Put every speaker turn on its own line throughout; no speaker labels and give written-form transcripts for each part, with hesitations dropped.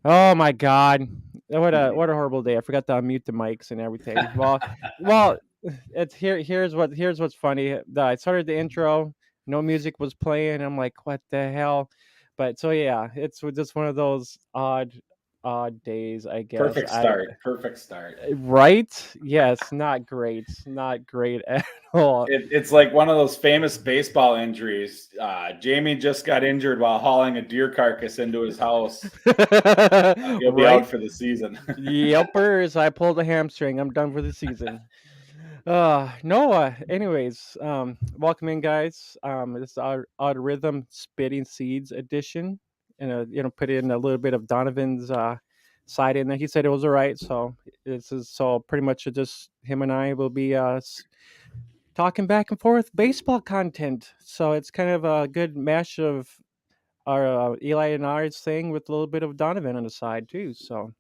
Oh my God. What a horrible day. I forgot to unmute the mics and everything. Well, it's here's what's funny. I started the intro, no music was playing. I'm like, what the hell? But so yeah, it's just one of those odd days, I guess.
Perfect start. Perfect start.
Right? Yes, not great. Not great at all.
It's like one of those famous baseball injuries. Jamie just got injured while hauling a deer carcass into his house. He'll be out
Right?
for the season.
Yelpers, I pulled a hamstring. I'm done for the season. Noah. Anyways, welcome in, guys. This is our Odd Rhythm Spitting Seeds edition, and put in a little bit of Donovan's side in there. He said it was all right, so this is so pretty much just him and I will be talking back and forth baseball content. So it's kind of a good mash of our Eli and I's thing with a little bit of Donovan on the side too. So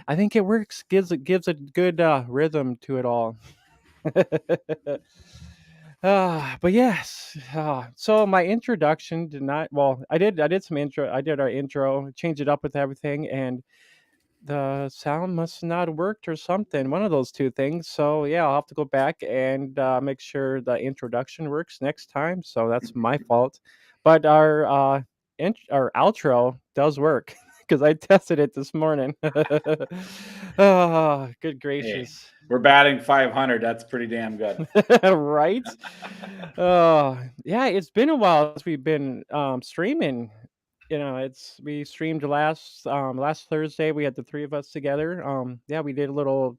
I think it works. Gives a good rhythm to it all. But yes. So my introduction did not. Well, I did some intro. I did our intro, changed it up with everything, and the sound must not have worked or something. One of those two things. So yeah, I'll have to go back and make sure the introduction works next time. So that's my fault. But our outro does work because I tested it this morning. Oh, good
Hey,
gracious.
we're batting 500. That's pretty damn good.
Right? Oh, yeah, it's been a while since we've been streaming. It's we streamed last Thursday. We had the three of us together. Yeah, we did a little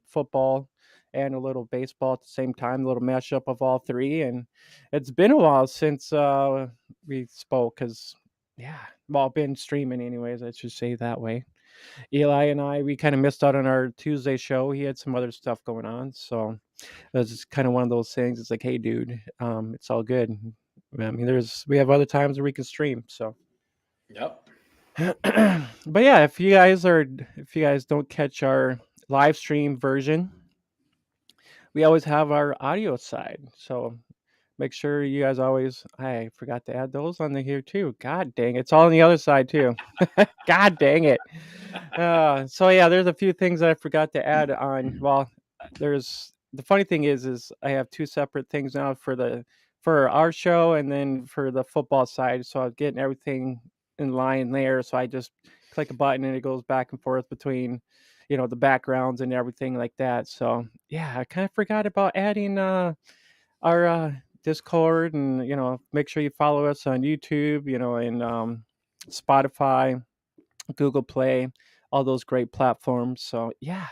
football and a little baseball at the same time, a little mashup of all three, and it's been a while since we spoke cuz yeah, well, been streaming anyways, I should say that way. Eli and I, we kind of missed out on our Tuesday show. He had some other stuff going on, so it's just kind of one of those things. It's like, hey, dude, it's all good. I mean, we have other times where we can stream. So,
Yep.
but yeah, if you guys don't catch our live stream version, we always have our audio side. So make sure you guys always. I forgot to add those on the here too. God dang, it's all on the other side too. God dang it. So yeah, there's a few things that I forgot to add on. Well, there's the funny thing is I have two separate things now for our show and then for the football side. So I'm getting everything in line there. So I just click a button and it goes back and forth between, the backgrounds and everything like that. So yeah, I kind of forgot about adding our Discord and make sure you follow us on YouTube, and Spotify, Google Play, all those great platforms. So yeah,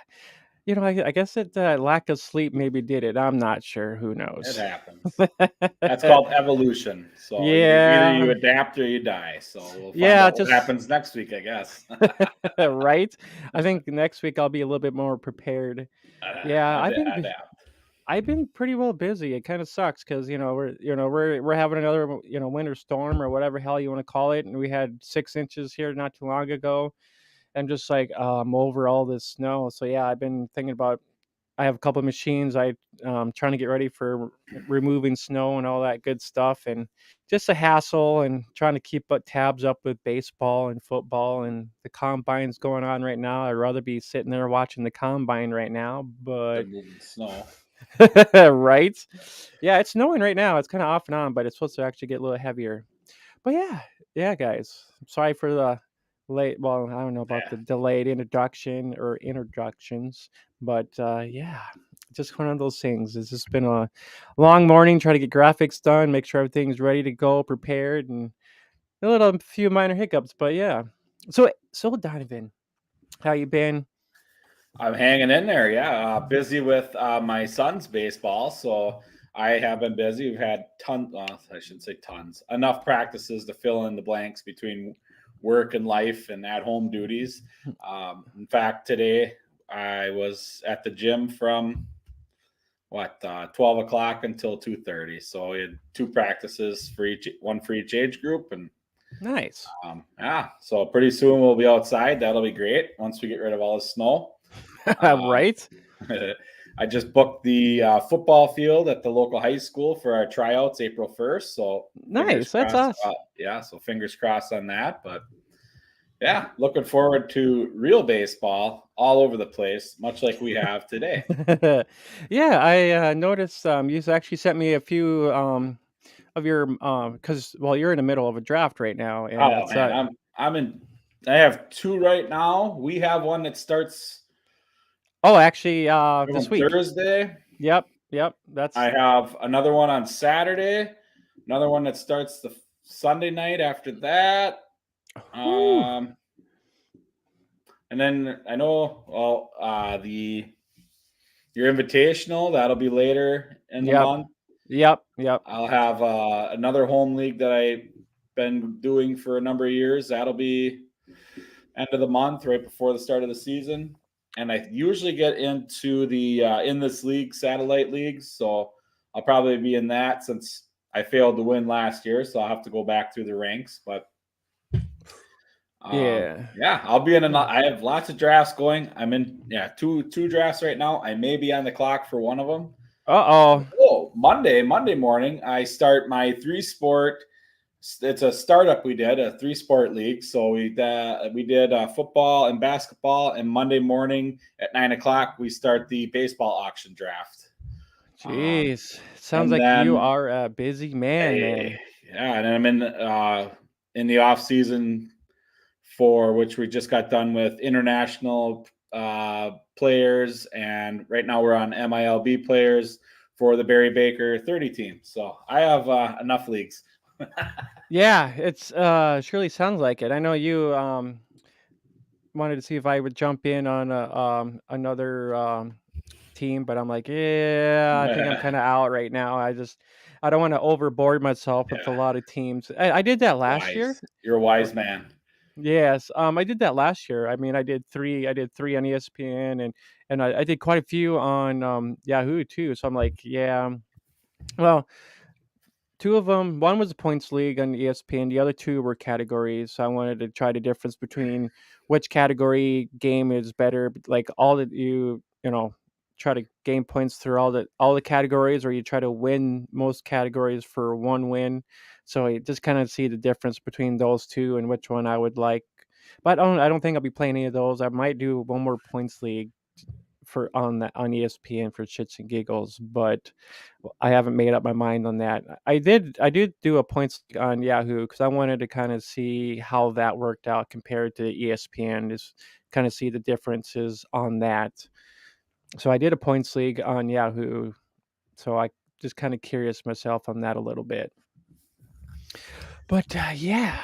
I guess it lack of sleep maybe did it. I'm not sure. Who
It
knows?
happens. That's called evolution. So either you
Yeah,
adapt or you die. So we'll find
yeah,
out what
just
happens next week, I guess.
right. I think next week I'll be a little bit more prepared. Yeah,
Adapt.
I've been pretty well busy. It kind of sucks because we're having another winter storm or whatever hell you want to call it, and we had 6 inches here not too long ago. I'm just like I'm over all this snow. So yeah, I've been thinking about. I have a couple of machines. Trying to get ready for removing snow and all that good stuff, and just a hassle and trying to keep tabs up with baseball and football and the combines going on right now. I'd rather be sitting there watching the combine right now, but
They're moving snow.
right, yeah, it's snowing right now. It's kind of off and on, but it's supposed to actually get a little heavier. But yeah, yeah, guys. Sorry for the late. Well, I don't know about
Yeah.
the delayed introduction or introductions, but yeah, just one of those things. It's just been a long morning trying to get graphics done, make sure everything's ready to go, prepared, and a little few minor hiccups. But yeah. So Donovan, how you been?
I'm hanging in there. Yeah. Busy with my son's baseball. So I have been busy. We've had tons, I shouldn't say tons, enough practices to fill in the blanks between work and life and at home duties. In fact, today I was at the gym from 12 o'clock until 2:30. So we had two practices for each, one for each age group. And
Nice.
yeah, so pretty soon we'll be outside. That'll be great once we get rid of all the snow.
Right.
I just booked the football field at the local high school for our tryouts April 1st. So fingers
Nice. That's
crossed.
us.
Yeah, so fingers crossed on that. But Yeah, looking forward to real baseball all over the place, much like we have today.
Yeah, I noticed you actually sent me a few of your because well, you're in the middle of a draft right now, and
Oh
it's
man, I'm in. I have two right now. We have one that starts
oh, actually this
on
week.
Thursday.
Yep,
I
that's
have another one on Saturday. Another one that starts the Sunday night after that.
whew,
Um, and then I know the your invitational that'll be later in the
yep,
month.
yep.
I'll have another home league that I've been doing for a number of years. That'll be end of the month, right before the start of the season. And I usually get into the in this league satellite leagues, so I'll probably be in that since I failed to win last year, so I'll have to go back through the ranks. But
Yeah.
yeah, I'll be in.
Hmm.
I have lots of drafts going. I'm in two drafts right now. I may be on the clock for one of them.
Uh-oh.
Oh, Monday morning, I start my three sport. It's a startup we did, a three sport league. So we did football and basketball, and Monday morning at 9 o'clock we start the baseball auction draft. Um,
Jeez. Sounds
and
like you
then
are a busy man then.
yeah, and then I'm in the off season for which we just got done with international players, and right now we're on MILB players for the Barry Baker 30 team. So I have enough leagues.
Yeah, it's surely sounds like it. I know you wanted to see if I would jump in on another team, but I'm like, yeah, I think I'm kind of out right now. I don't want to overboard myself with a
Yeah,
lot of teams. I did that last year.
wise. You're a wise man.
Yes, I did that last year. I mean, I did 3 on ESPN, and I did quite a few on Yahoo too. So I'm like, yeah, well, 2 of them, one was a points league on ESPN, the other 2 were categories. So I wanted to try the difference between which category game is better, like all that you know, try to gain points through all the categories, or you try to win most categories for one win. So I just kind of see the difference between those 2 and which one I would like. But I don't think I'll be playing any of those. I might do one more points league for on ESPN for shits and giggles, but I haven't made up my mind on that. I did do a points league on Yahoo because I wanted to kind of see how that worked out compared to ESPN, just kind of see the differences on that. So I did a points league on Yahoo, so I just kind of curious myself on that a little bit. But yeah.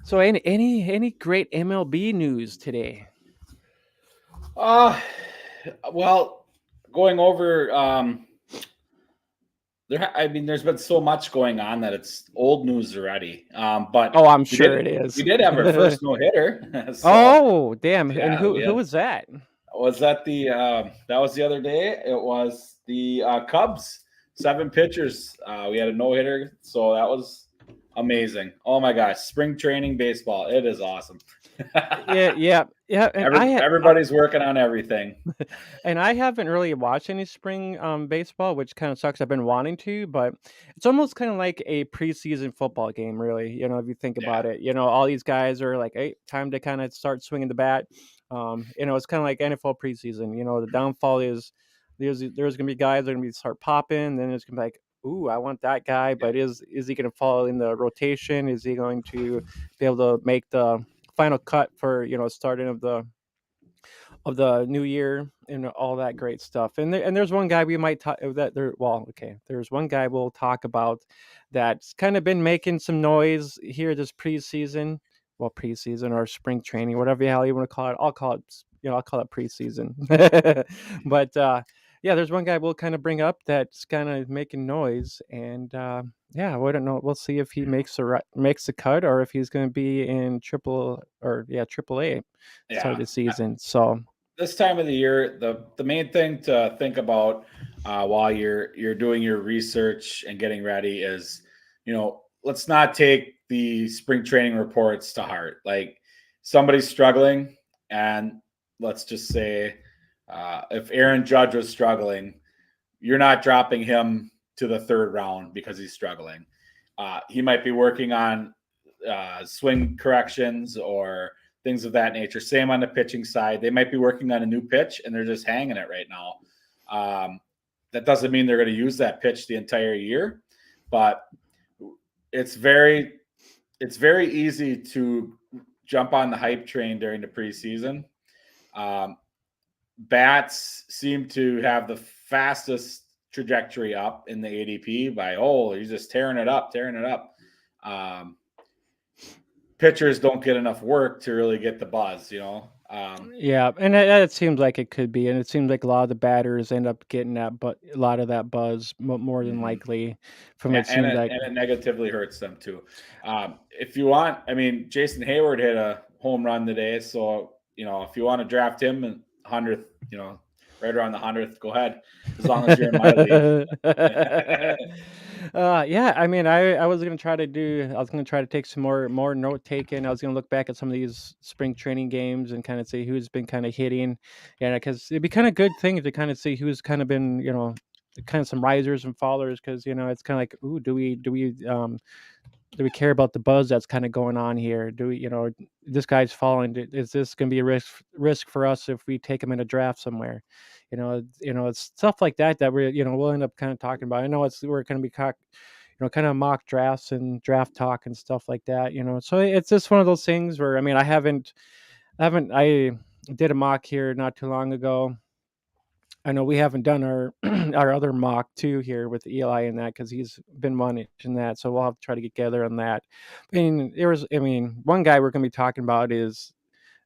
So any great MLB news today?
Uh well, going over I mean, there's been so much going on that it's old news already. But
Oh, I'm
we
sure
did
it is.
we did have our first no hitter. So
Oh, damn! And
yeah,
who
we
who
had
was that?
was that the that was the other day. It was the Cubs, 7 pitchers. We had a no hitter, so that was amazing. Oh my gosh, spring training baseball, it is awesome.
Yeah, and
Everybody's working on everything.
I haven't really watched any spring baseball, which kind of sucks. I've been wanting to, but it's almost kind of like a preseason football game, really. If you think
Yeah,
about it, all these guys are like, "Hey, time to kind of start swinging the bat." It's kind of like NFL preseason. The downfall is there's gonna be guys that are gonna be start popping, then it's gonna be like, "Ooh, I want that guy,"
yeah,
but is he gonna fall in the rotation? Is he going to be able to make the final cut for starting of the new year and all that great stuff. And there's one guy we might talk that there. Well, okay, there's one guy we'll talk about that's kind of been making some noise here this preseason. Well, preseason or spring training, whatever the hell you want to call it. I'll call it preseason. But yeah, there's one guy we'll kind of bring up that's kind of making noise, and yeah, we don't know. We'll see if he makes the cut or if he's going to be in triple A start of
yeah.
the season. So
This time of the year, the main thing to think about while you're doing your research and getting ready is, let's not take the spring training reports to heart. Like somebody's struggling, and let's just say if Aaron Judge was struggling, you're not dropping him to the third round because he's struggling. He might be working on swing corrections or things of that nature. Same on the pitching side. They might be working on a new pitch and they're just hanging it right now. That doesn't mean they're going to use that pitch the entire year, but it's very easy to jump on the hype train during the preseason. Bats seem to have the fastest trajectory up in the ADP by, he's just tearing it up. Pitchers don't get enough work to really get the buzz,
Yeah, and it seems like it could be, and it seems like a lot of the batters end up getting that, but a lot of that buzz more than likely. From it
and
seems like
it negatively hurts them too. If you want, Jason Hayward hit a home run today, so if you want to draft him in 100th, right around the 100th, go ahead, as long as you're in my league.
Yeah, I was gonna try to take some more note taking. I was gonna look back at some of these spring training games and kind of see who's been kind of hitting, because it'd be kind of good thing to kind of see who's kind of been, kind of some risers and fallers, because it's kind of like, ooh, do we care about the buzz that's kind of going on here? Do we, this guy's falling. Is this going to be a risk for us if we take him in a draft somewhere? It's stuff like that we're, we'll end up kind of talking about. I know we're going to be kind of mock drafts and draft talk and stuff like that. So it's just one of those things where, I did a mock here not too long ago. I know we haven't done our our other mock too here with Eli and that, because he's been wanting that, so we'll have to try to get together on that. One guy we're going to be talking about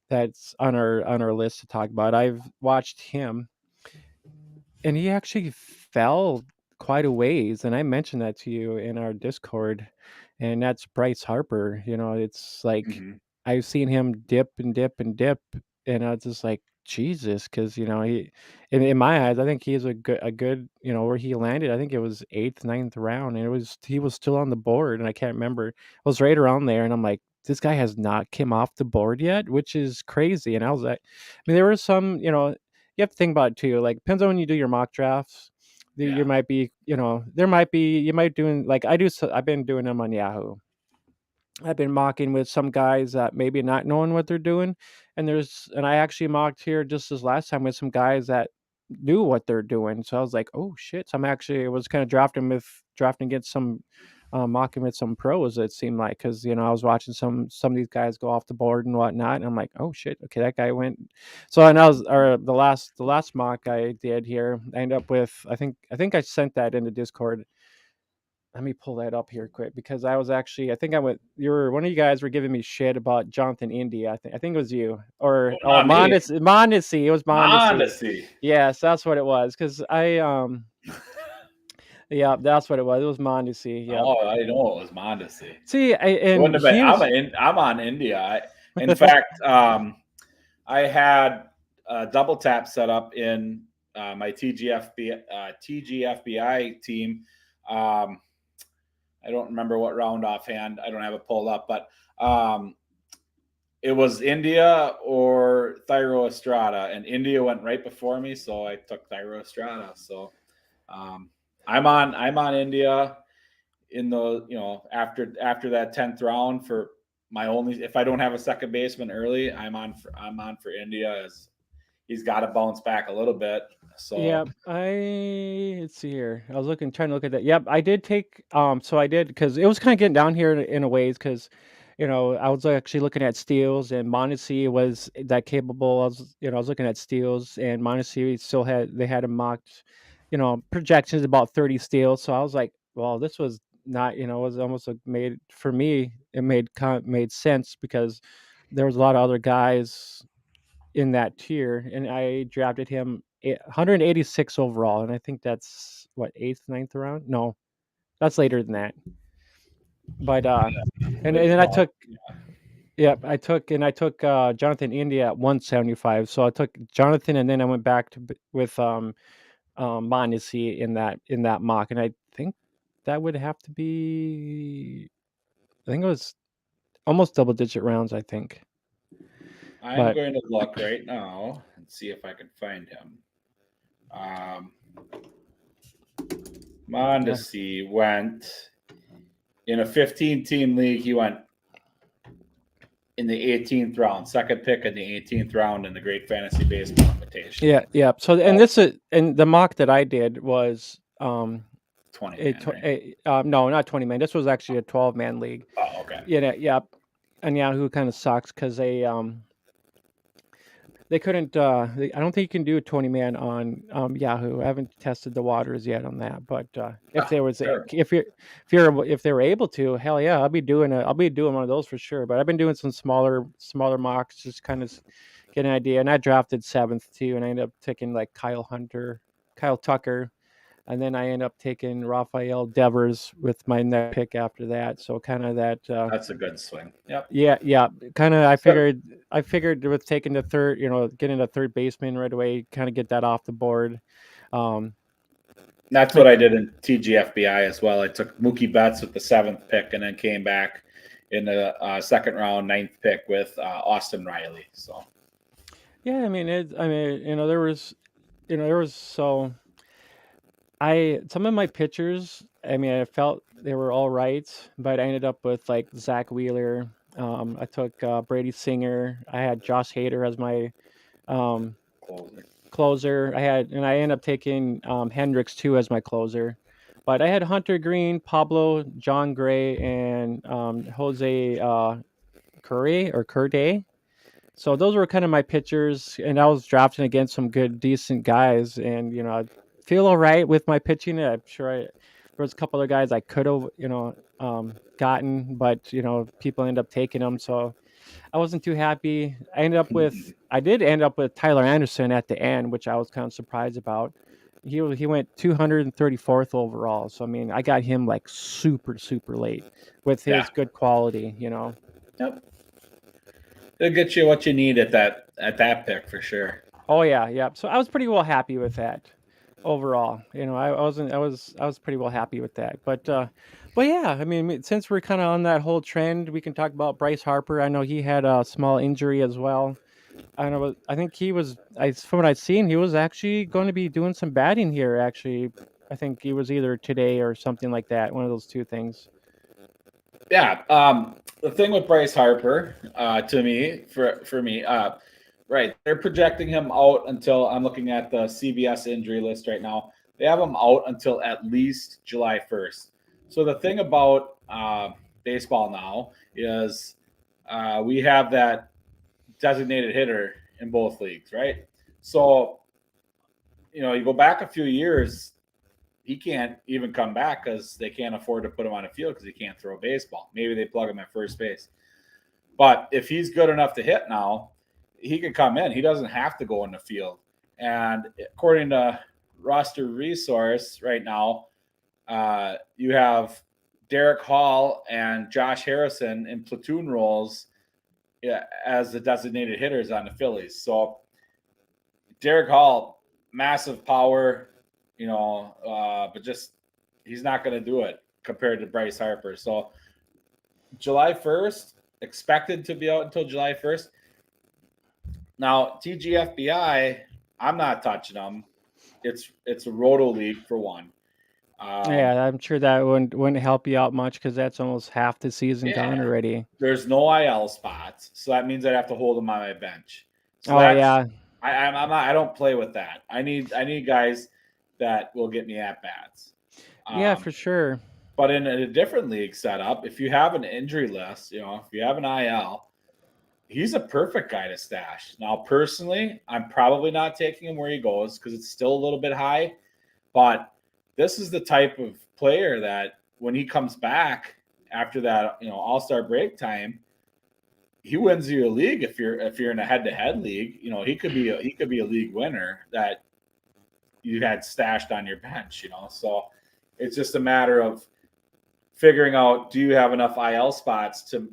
that's on our list to talk about. I've watched him, and he actually fell quite a ways, and I mentioned that to you in our Discord, and that's Bryce Harper. It's like I've seen him dip and dip and dip, and I was just like, Jesus, because he, in my eyes, I think he's a good, where he landed. I think it was 8th, 9th round, and he was still on the board, and I can't remember. It was right around there, and I'm like, this guy has not come off the board yet, which is crazy. And I was like, there were some, you have to think about it too. Like, depends on when you do your mock drafts. You might be, you might doing like I do. I've been doing them on Yahoo. I've been mocking with some guys that maybe not knowing what they're doing, and I actually mocked here just this last time with some guys that knew what they're doing. So I was like, oh shit! So I was kind of drafting against some, mocking with some pros. It seemed like, because I was watching some of these guys go off the board and whatnot, and I'm like, oh shit, okay, that guy went. So and the last mock I did here, I ended up with, I think I sent that into Discord. Let me pull that up here quick, because I think one of you guys were giving me shit about Jonathan India. I think it was you, or
Not me.
Mondesi. It was Mondesi.
Mondesi.
Yes, that's what it was. Because yeah, that's what it was. It was Mondesi. Yeah.
Oh, I know it was Mondesi.
See,
It wouldn't have been. I'm on India. In fact, I had a double tap set up in my TGFBI team. I don't remember what round offhand. I don't have it pulled up, but it was India or Thairo Estrada, and India went right before me, so I took Thairo Estrada. So I'm on India in the after that 10th round for my only. If I don't have a second baseman early, I'm on for India, as he's got to bounce back a little bit. So
yeah, let's see here. I was trying to look at that. Yep, I did take. So I did, because it was kind of getting down here in a ways, because I was actually looking at steals, and Mondesi was that capable. I was looking at steals, and Mondesi they had him mocked, projections about 30 steals. So I was like, well, this was not, it was almost made for me. It made sense, because there was a lot of other guys in that tier, and I drafted him 186 overall, and I think that's what, 8th, 9th round. No, that's later than that. But and then I took. Yeah, I took Jonathan India at 175. So I took Jonathan, and then I went back with Mondesi in that mock, and I think that would have to be. I think it was almost double digit rounds, I think.
I'm going to look right now and see if I can find him. Mondesi went in a 15-team league. He went in the 18th round, second pick in the 18th round in the Great Fantasy Baseball Invitational.
Yeah, yeah. So and this is and the mock that I did was
20
a,
man, right?
no, not 20 man. This was actually a 12-man league.
Oh, okay.
Yeah, yeah. And Yahoo kind of sucks because they couldn't. I don't think you can do a 20-man on Yahoo. I haven't tested the waters yet on that, but if there was
Sure.
if they were able to, hell yeah, I'll be doing one of those for sure. But I've been doing some smaller mocks, just kind of get an idea. And I drafted seventh too, and I ended up taking like Kyle Tucker, and then I ended up taking Rafael Devers with my next pick after that. So kind of that.
That's a good swing. Yep.
Yeah, yeah. Kind of.
So
I figured with taking the third, getting a third baseman right away, kind of get that off the board. Um,
that's
I,
what I did in TGFBI as well. I took Mookie Betts with the 7th pick and then came back in the second round, 9th pick with Austin Riley. So
yeah, I mean, there was so some of my pitchers. I mean, I felt they were all right, but I ended up with like Zach Wheeler. I took Brady Singer. I had Josh Hader as my um,
closer.
closer. I ended up taking Hendricks too as my closer. But I had Hunter Green, Pablo, John Gray, and Jose Curday. So those were kind of my pitchers, and I was drafting against some good, decent guys, and I feel all right with my pitching. I'm sure there was a couple of guys I could have, gotten, but people end up taking them. So I wasn't too happy. I did end up with Tyler Anderson at the end, which I was kind of surprised about. He went 234th overall. So I mean, I got him like super late with
Yeah.
his good quality.
Yep. It'll get you what you need at that pick for sure.
Oh yeah, yeah. So I was pretty well happy with that overall. I was pretty well happy with that. But yeah, I mean, since we're kind of on that whole trend, we can talk about Bryce Harper. I know he had a small injury as well. I know. I think he was. From what I've seen, he was actually going to be doing some batting here. Actually, I think he was either today or something like that. One of those two things.
Yeah. The thing with Bryce Harper, to me, for me, right, they're projecting him out until I'm looking at the CBS injury list right now. They have him out until at least July 1st. So the thing about baseball now is we have that designated hitter in both leagues, right? So you go back a few years, he can't even come back because they can't afford to put him on a field because he can't throw a baseball. Maybe they plug him at first base. But if he's good enough to hit now, he can come in. He doesn't have to go in the field. And according to roster resource right now, you have Derek Hall and Josh Harrison in platoon roles as the designated hitters on the Phillies. So Derek Hall, massive power, but just he's not going to do it compared to Bryce Harper. So July 1st, expected to be out until July 1st. Now, TGFBI, I'm not touching them. It's a roto league for one.
Yeah, I'm sure that wouldn't help you out much because that's almost half the season gone
Yeah,
already.
there's no IL spots, so that means I'd have to hold them on my bench. So
Oh
that's
yeah,
I'm not, I don't play with that. I need guys that will get me at bats.
yeah,
Um,
for sure.
but in a different league setup, if you have an injury list, if you have an IL, he's a perfect guy to stash. Now, personally, I'm probably not taking him where he goes because it's still a little bit high. But this is the type of player that when he comes back after that, All-Star break time, he wins you a league if you're in a head-to-head league. He could be a league winner that you had stashed on your bench. So it's just a matter of figuring out, do you have enough IL spots to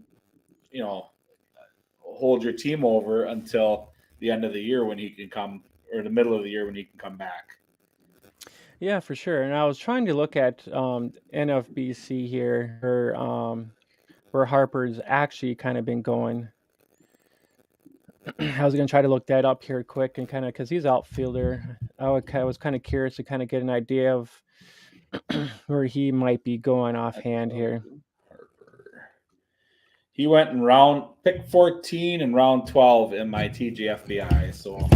hold your team over until the end of the year when he can come, or the middle of the year when he can come back.
Yeah, for sure. And I was trying to look at NFBC here, where Harper's actually kind of been going. I was gonna try to look that up here quick and kind of because he's outfielder. I was kind of curious to kind of get an idea of where he might be going offhand here.
Harper. He went in pick 14 and round 12 in my TGFBI. So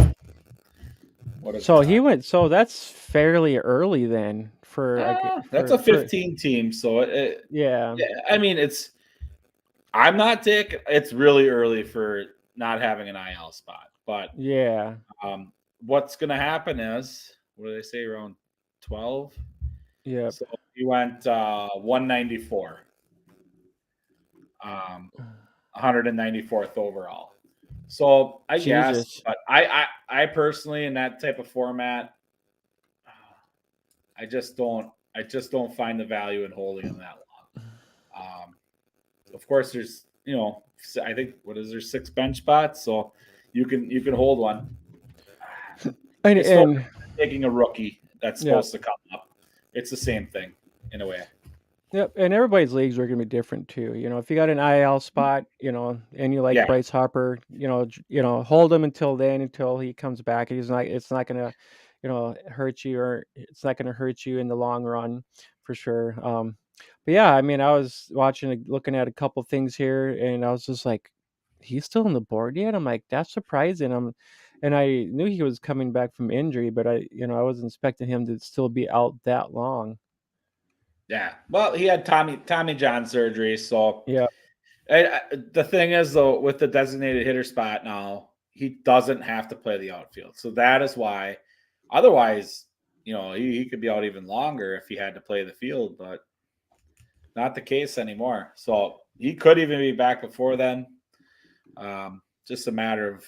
what is
So he
that?
went. So that's fairly early then for
That's a 15 team. So
yeah,
yeah, I mean, I'm not taking. It's really early for not having an IL spot, but
yeah,
what's going to happen is, what did they say, around 12?
yep.
So he went 194, 194th overall. So I guess,
Jesus.
but I personally, in that type of format, I just don't find the value in holding him that long. Of course, there's I think, what is there, 6 bench spots, so you can hold one. It's no
And
different than taking a rookie that's
yeah,
supposed to come up. It's the same thing in a way.
yep. And everybody's leagues are gonna be different too. If you got an IL spot, and you like
Yeah,
Bryce Harper, hold him until then, until he comes back. He's not. It's not gonna, hurt you, or it's not gonna hurt you in the long run, for sure. But yeah, I mean, I was looking at a couple things here, and I was just like, he's still on the board yet? I'm like, that's surprising. And I knew he was coming back from injury, but I wasn't expecting him to still be out that long.
yeah. Well, he had Tommy John surgery, so
Yeah.
the thing is, though, with the designated hitter spot now, he doesn't have to play the outfield. So that is why. Otherwise, he could be out even longer if he had to play the field, but not the case anymore. So he could even be back before then. Just a matter of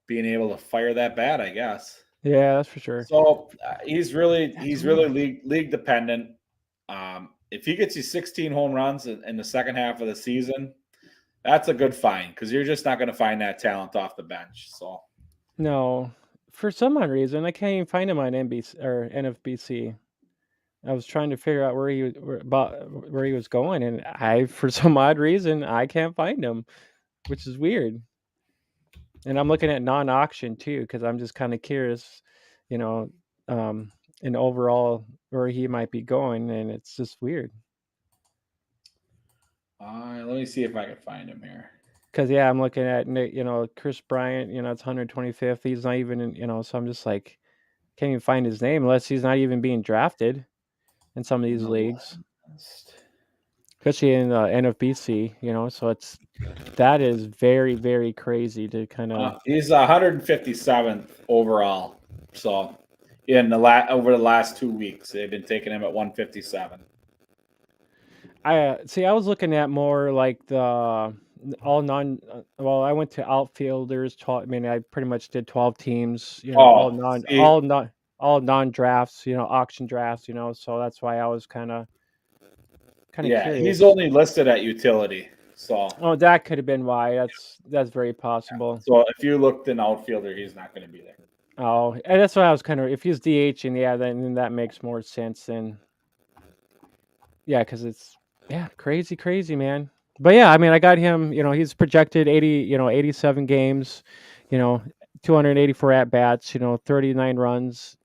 being able to fire that bat, I guess.
Yeah, that's for sure.
So
That's
he's really
weird.
league dependent. If he gets you 16 home runs in the second half of the season, that's a good find, because you're just not going to find that talent off the bench. So
No, for some odd reason, I can't even find him on NBC or NFBC. I was trying to figure out where he was going, and for some odd reason, I can't find him, which is weird. And I'm looking at non-auction too, because I'm just kind of curious, you know, um, in overall where he might be going, and it's just weird.
let me see if I can find him here.
Because yeah, I'm looking at Chris Bryant, it's 125th. He's not even so I'm just like can't even find his name unless he's not even being drafted in some of these
No
leagues,
list.
especially in the NFBC. So that is very very crazy to kind of.
He's 157th overall. So over the last 2 weeks, they've been taking him at 157.
I see. I was looking at more like the all non. Well, I went to outfielders. 12. I mean, I pretty much did 12 teams.
Oh, see,
All non drafts. Auction drafts. So that's why I was kind of
yeah, he's
curious.
only listed at utility. So
Oh, that could have been why. That's very possible.
so if you looked in outfielder, he's not going to be there.
Oh, and that's why I was kind of. If he's DH, and yeah, then that makes more sense than. Yeah, because it's crazy, crazy, man. But yeah, I mean, I got him. He's projected 87 games. 284 at bats. 39 runs,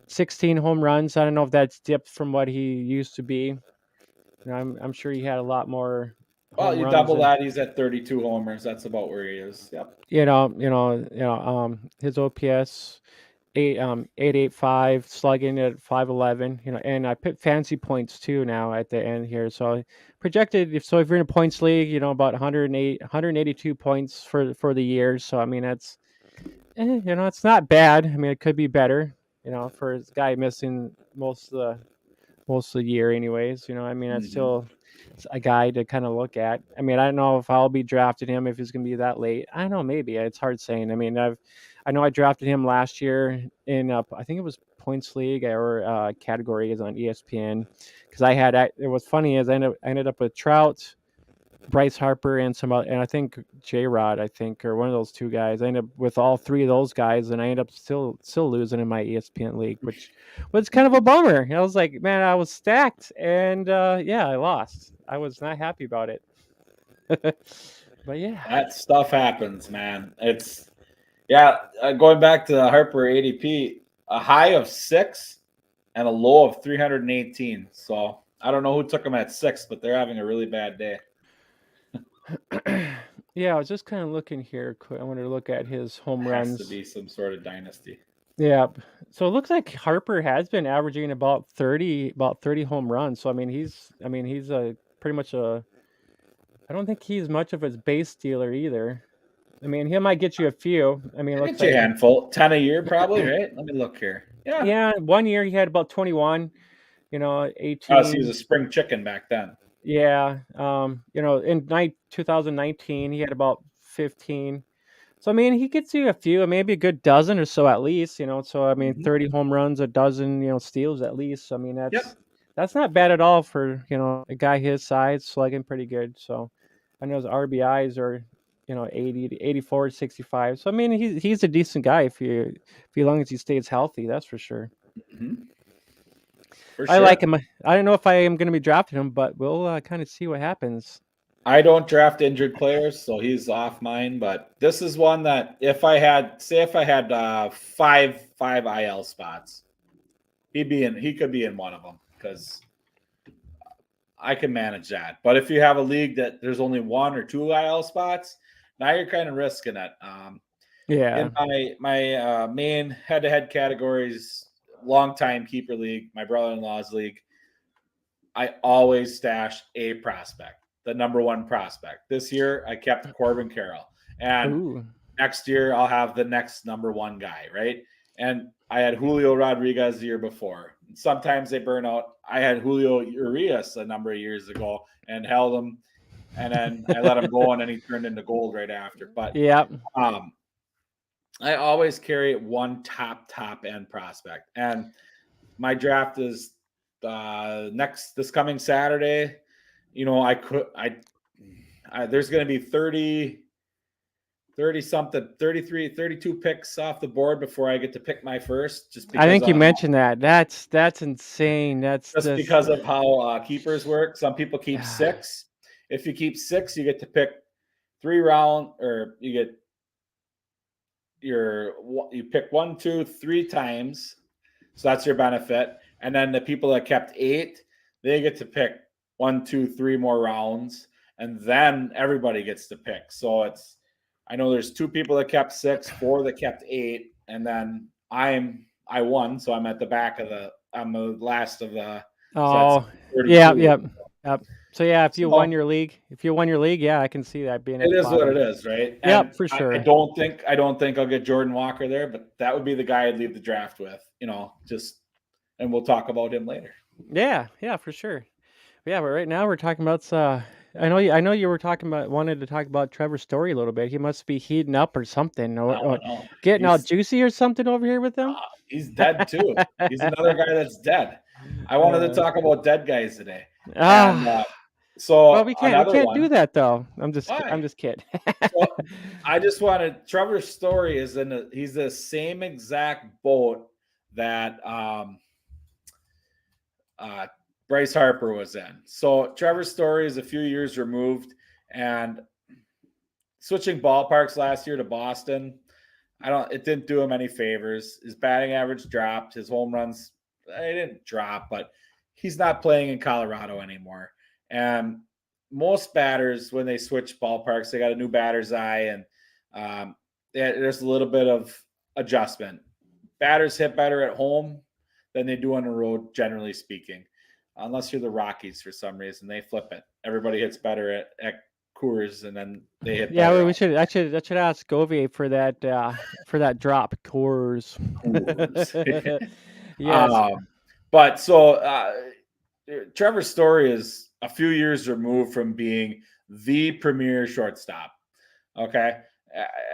16 home runs. I don't know if that's dipped from what he used to be. I'm sure he had a lot more
Well,
home
you
runs
double
and
that, he's at 32 homers. That's about where he is. Yep.
his OPS 885, slugging at 511, and I put fancy points too now at the end here. So projected, if you're in a points league, about 182 points for the year. So I mean that's it's not bad. I mean it could be better, for this guy missing most of the year anyways. I mean that's
Hmm.
still a guy to kind of look at. I mean, I don't know if I'll be drafting him if he's going to be that late. I don't know, maybe. It's hard saying. I mean, I know I drafted him last year in I think it was points league or categories on ESPN, because it was funny is I ended up with Trout, Bryce Harper, and and I think J Rod, I think, or one of those two guys. I ended up with all three of those guys, and I ended up still losing in my ESPN league, which was kind of a bummer. I was like, man, I was stacked, and yeah, I lost. I was not happy about it. But yeah,
That stuff happens, man. It's yeah. Going back to the Harper ADP, a high of 6 and a low of 318. So I don't know who took him at 6, but they're having a really bad day.
Yeah, I was just kind of looking here. I wanted to look at his home
Has to
runs.
be some sort of dynasty.
Yeah. So it looks like Harper has been averaging about 30 home runs. So I mean he's a pretty much a I don't think he's much of a base stealer either. I mean, he might get you a few. I mean, it
I
looks
get you a
like
handful, 10 a year, probably, right? Let me look here. Yeah.
yeah, 1 year he had about 21,
Oh, so he was a
18.
spring chicken back then.
Yeah, in 2019 he had about 15. So I mean, he gets you a few, maybe a good dozen or so at least. So I mean,
Mhm.
30 home runs, a dozen, steals at least. So, I mean,
Yep.
that's not bad at all for a guy his size, slugging pretty good. So I know his RBIs are 80 to 84 to 65. So I mean, he's a decent guy if long as he stays healthy. That's for sure.
Mhm. For
I like
sure.
him. I don't know if I am going to be drafting him, but we'll kind of see what happens.
I don't draft injured players, so he's off mine. But this is one that if I had five IL spots, he could be in one of them because I can manage that. But if you have a league that there's only one or two IL spots, now you're kind of risking it. In
Yeah.
my main head-to-head categories, long-time keeper league, my brother-in-law's league, I always stash a prospect, the number one prospect. This year, I kept Corbin Carroll, and
Ooh.
next year I'll have the next number one guy, right? And I had Julio Rodriguez the year before. Sometimes they burn out. I had Julio Urias a number of years ago and held him, and then I let him go, and then he turned into gold right after. But
Yeah.
um, I always carry one top end prospect, and my draft is this coming Saturday. There's going to be 30 something, 33, 32 picks off the board before I get to pick my first,
I think you mentioned that. That's insane. That's
just
just
because of how keepers work. Some people keep six. If you keep six, you get to pick 3 round, or you pick 1, 2, 3 times. So that's your benefit. And then the people that kept 8, they get to pick 1, 2, 3 more rounds, and then everybody gets to pick. So I know there's 2 people that kept 6, 4 that kept 8, and then I won, so I'm the last of the. So that's
oh, yeah,
32.
yep, yep. So yeah,
So
if you won your league, yeah, I can see that being at
it
the
is what it
bottom.
is, right?
Yep,
And
for
I
sure.
don't think I'll get Jordan Walker there, but that would be the guy I'd leave the draft with, and we'll talk about him later.
Yeah, yeah, for sure. Yeah, but right now we're talking about I know you were wanted to talk about Trevor Story a little bit. He must be heating up or something,
I
or
don't know.
getting all juicy or something over here with him.
He's dead too. He's another guy that's dead. I wanted to
Uh,
talk about dead guys today, and
ah, well,
so
we
another
can't do
one.
that though. I'm
Why?
just kidding.
So I just wanted Trevor's story he's the same exact boat that uh, Bryce Harper was in. So Trevor's story is a few years removed, and switching ballparks last year to Boston, it didn't do him any favors. His batting average dropped. His home runs, they didn't drop, but he's not playing in Colorado anymore. And most batters, when they switch ballparks, they got a new batter's eye, and there's a little bit of adjustment. Batters hit better at home than they do on the road, generally speaking. Unless you're the Rockies for some reason, they flip it. Everybody hits better at Coors, and then they hit
Yeah,
better
we
on
should. I should ask Govey for that drop course.
Coors.
Yes.
um, but so Trevor's story is a few years removed from being the premier shortstop. Okay,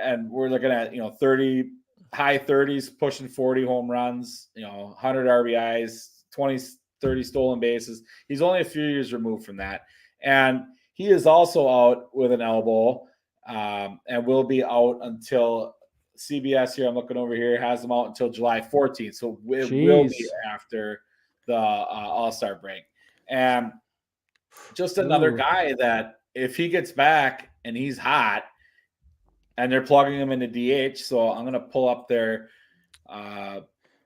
and we're looking at 30 high 30s, pushing 40 home runs, 100 RBIs, 20, 30 stolen bases. He's only a few years removed from that, and he is also out with an elbow, and will be out until CBS here. I'm looking over here, has him out until July 14th. So it will be
Jeez.
after the All-Star break. And just another
Ooh.
guy that if he gets back and he's hot and they're plugging him into DH, so I'm going to pull up their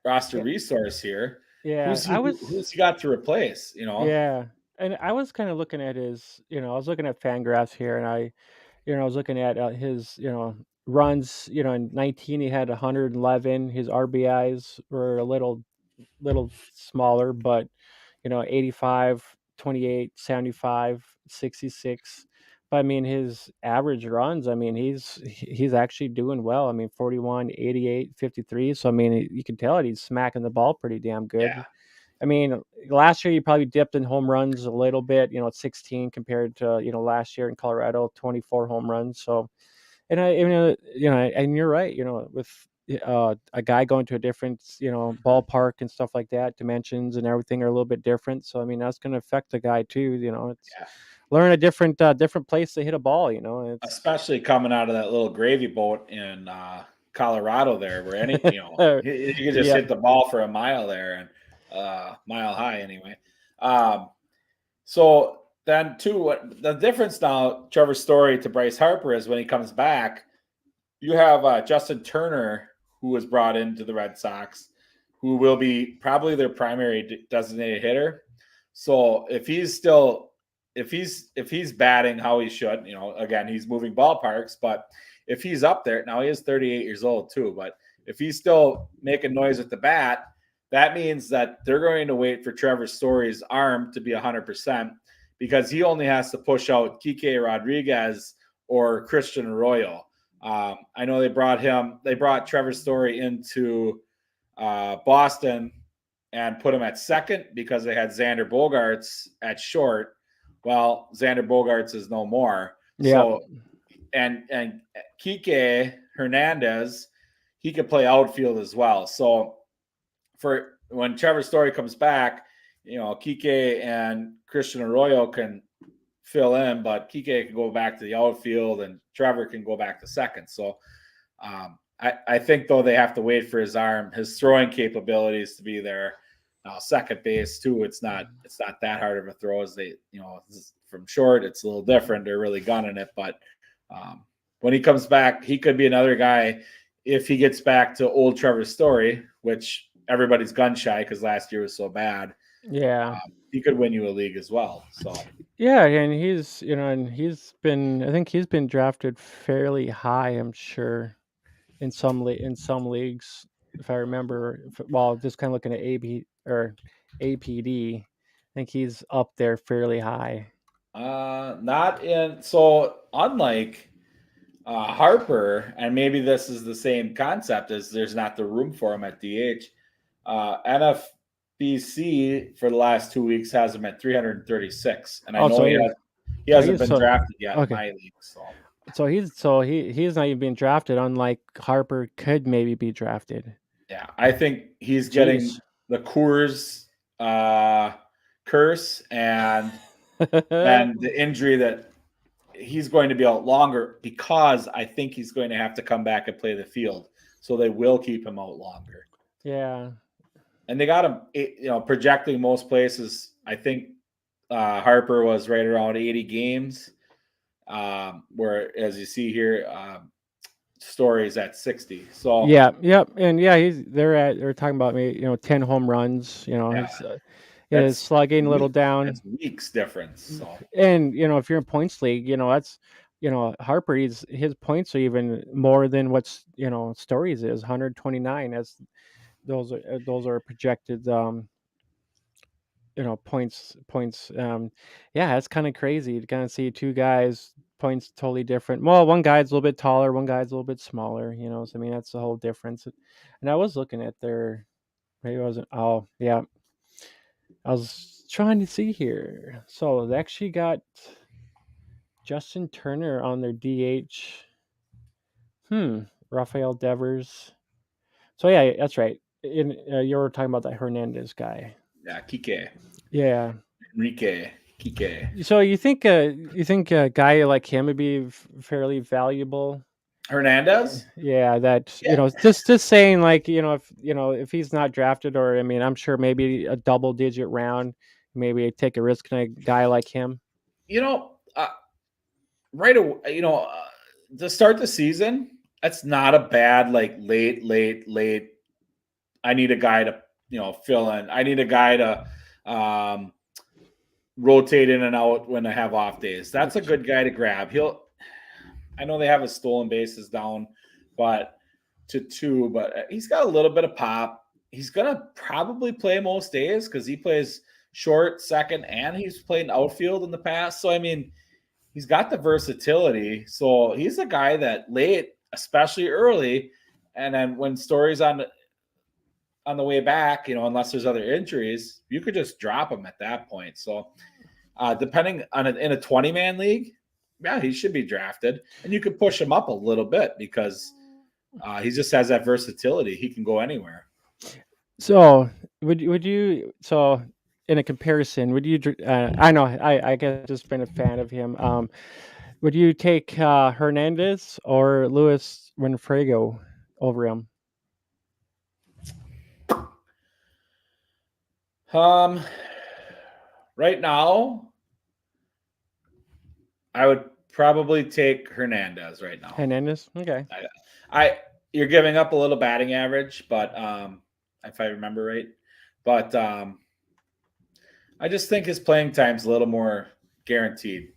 roster
Yeah.
resource here.
Yeah.
Who's he got to replace?
Yeah. And I was kind of looking at his, I was looking at Fangraphs here, and I was looking at his, runs. In 19 he had 111. His RBIs were a little smaller, but 85, 28, 75, 66. But I mean, his average runs, I mean, he's actually doing well. I mean, 41, 88, 53. So I mean, you can tell that he's smacking the ball pretty damn good.
Yeah,
I mean, last year you probably dipped in home runs a little bit, at 16 compared to, last year in Colorado, 24 home runs. So, and and you're right, with a guy going to a different, ballpark and stuff like that, dimensions and everything are a little bit different. So, I mean, that's going to affect the guy too. It's
yeah.
learn a different place to hit a ball. It's
Especially coming out of that little gravy boat in Colorado there, where you could just
yeah,
hit the ball for a mile there and mile high anyway. Um, so then, too, what the difference now, Trevor Story to Bryce Harper is when he comes back, you have Justin Turner, who was brought into the Red Sox, who will be probably their primary designated hitter. So if he's batting how he should, again, he's moving ballparks, but if he's up there now, he is 38 years old too. But if he's still making noise at the bat, that means that they're going to wait for Trevor Story's arm to be 100% because he only has to push out Kike Rodriguez or Christian Arroyo. I know they brought Trevor Story into Boston and put him at second because they had Xander Bogaerts at short. Well, Xander Bogaerts is no more.
yeah,
So, and Kike Hernandez, he could play outfield as well. So, for when Trevor Story comes back, Kike and Christian Arroyo can fill in, but Kike can go back to the outfield and Trevor can go back to second. So I think though they have to wait for his throwing capabilities to be there. Second base too. It's not that hard of a throw as they from short. It's a little different. They're really gunning it, but when he comes back, he could be another guy if he gets back to old Trevor Story, which everybody's gun shy because last year was so bad.
yeah.
He could win you a league as well. So
Yeah, and I think he's been drafted fairly high, I'm sure, in some leagues, if I remember. Well, just kind of looking at AB or APD, I think he's up there fairly high.
not in. So unlike Harper, and maybe this is the same concept as there's not the room for him at DH. NFBC for the last 2 weeks has him at 336, and I
Oh,
know
so
he
so
hasn't
he's
been
so
drafted yet in
okay.
my league. So
He's not even being drafted. Unlike Harper, could maybe be drafted.
yeah, I think he's getting
Jeez.
the Coors curse, and then the injury that he's going to be out longer because I think he's going to have to come back and play the field. So they will keep him out longer.
Yeah.
And they got him, projecting most places. I think Harper was right around 80 games, where, as you see here, Story's at 60. So,
Yeah, yep, and yeah, they're talking about me, 10 home runs,
yeah,
his
that's
slugging a little down.
that's weeks difference. So,
And, if you're in points league, that's Harper, his points are even more than what's, Stories is 129 as those are projected points. Yeah, it's kind of crazy to kind of see two guys points totally different. Well, one guy's a little bit taller, one guy's a little bit smaller, so I mean that's the whole difference. And I was looking at their maybe I wasn't oh yeah, I was trying to see here. So they actually got Justin Turner on their DH. Rafael Devers. So yeah, that's right. You were talking about that Hernandez guy.
yeah, Kike,
Yeah.
Enrique, Kike.
So you think a guy like him would be fairly valuable?
Hernandez?
Yeah, that
Yeah.
just saying like if he's not drafted, or I mean I'm sure maybe a double digit round, maybe take a risk on a guy like him.
You know, uh, right away, to start the season, that's not a bad, like, late. I need a guy to, fill in. I need a guy to, um, rotate in and out when I have off days. That's a good guy to grab. I know they have his stolen bases down, but to 2, but he's got a little bit of pop. He's gonna probably play most days because he plays short, second, and he's played outfield in the past. So I mean, he's got the versatility. So he's a guy that late, especially early, and then when Story's on the way back, unless there's other injuries, you could just drop him at that point. So depending on in a 20-man league, yeah, he should be drafted, and you could push him up a little bit because he just has that versatility. He can go anywhere.
So would you so in a comparison, would you? I know I guess just been a fan of him. Would you take Hernandez or Luis Renfrego over him?
Right now, I would probably take Hernandez right now.
Hernandez, okay.
You're giving up a little batting average, but if I remember right, but I just think his playing time's a little more guaranteed.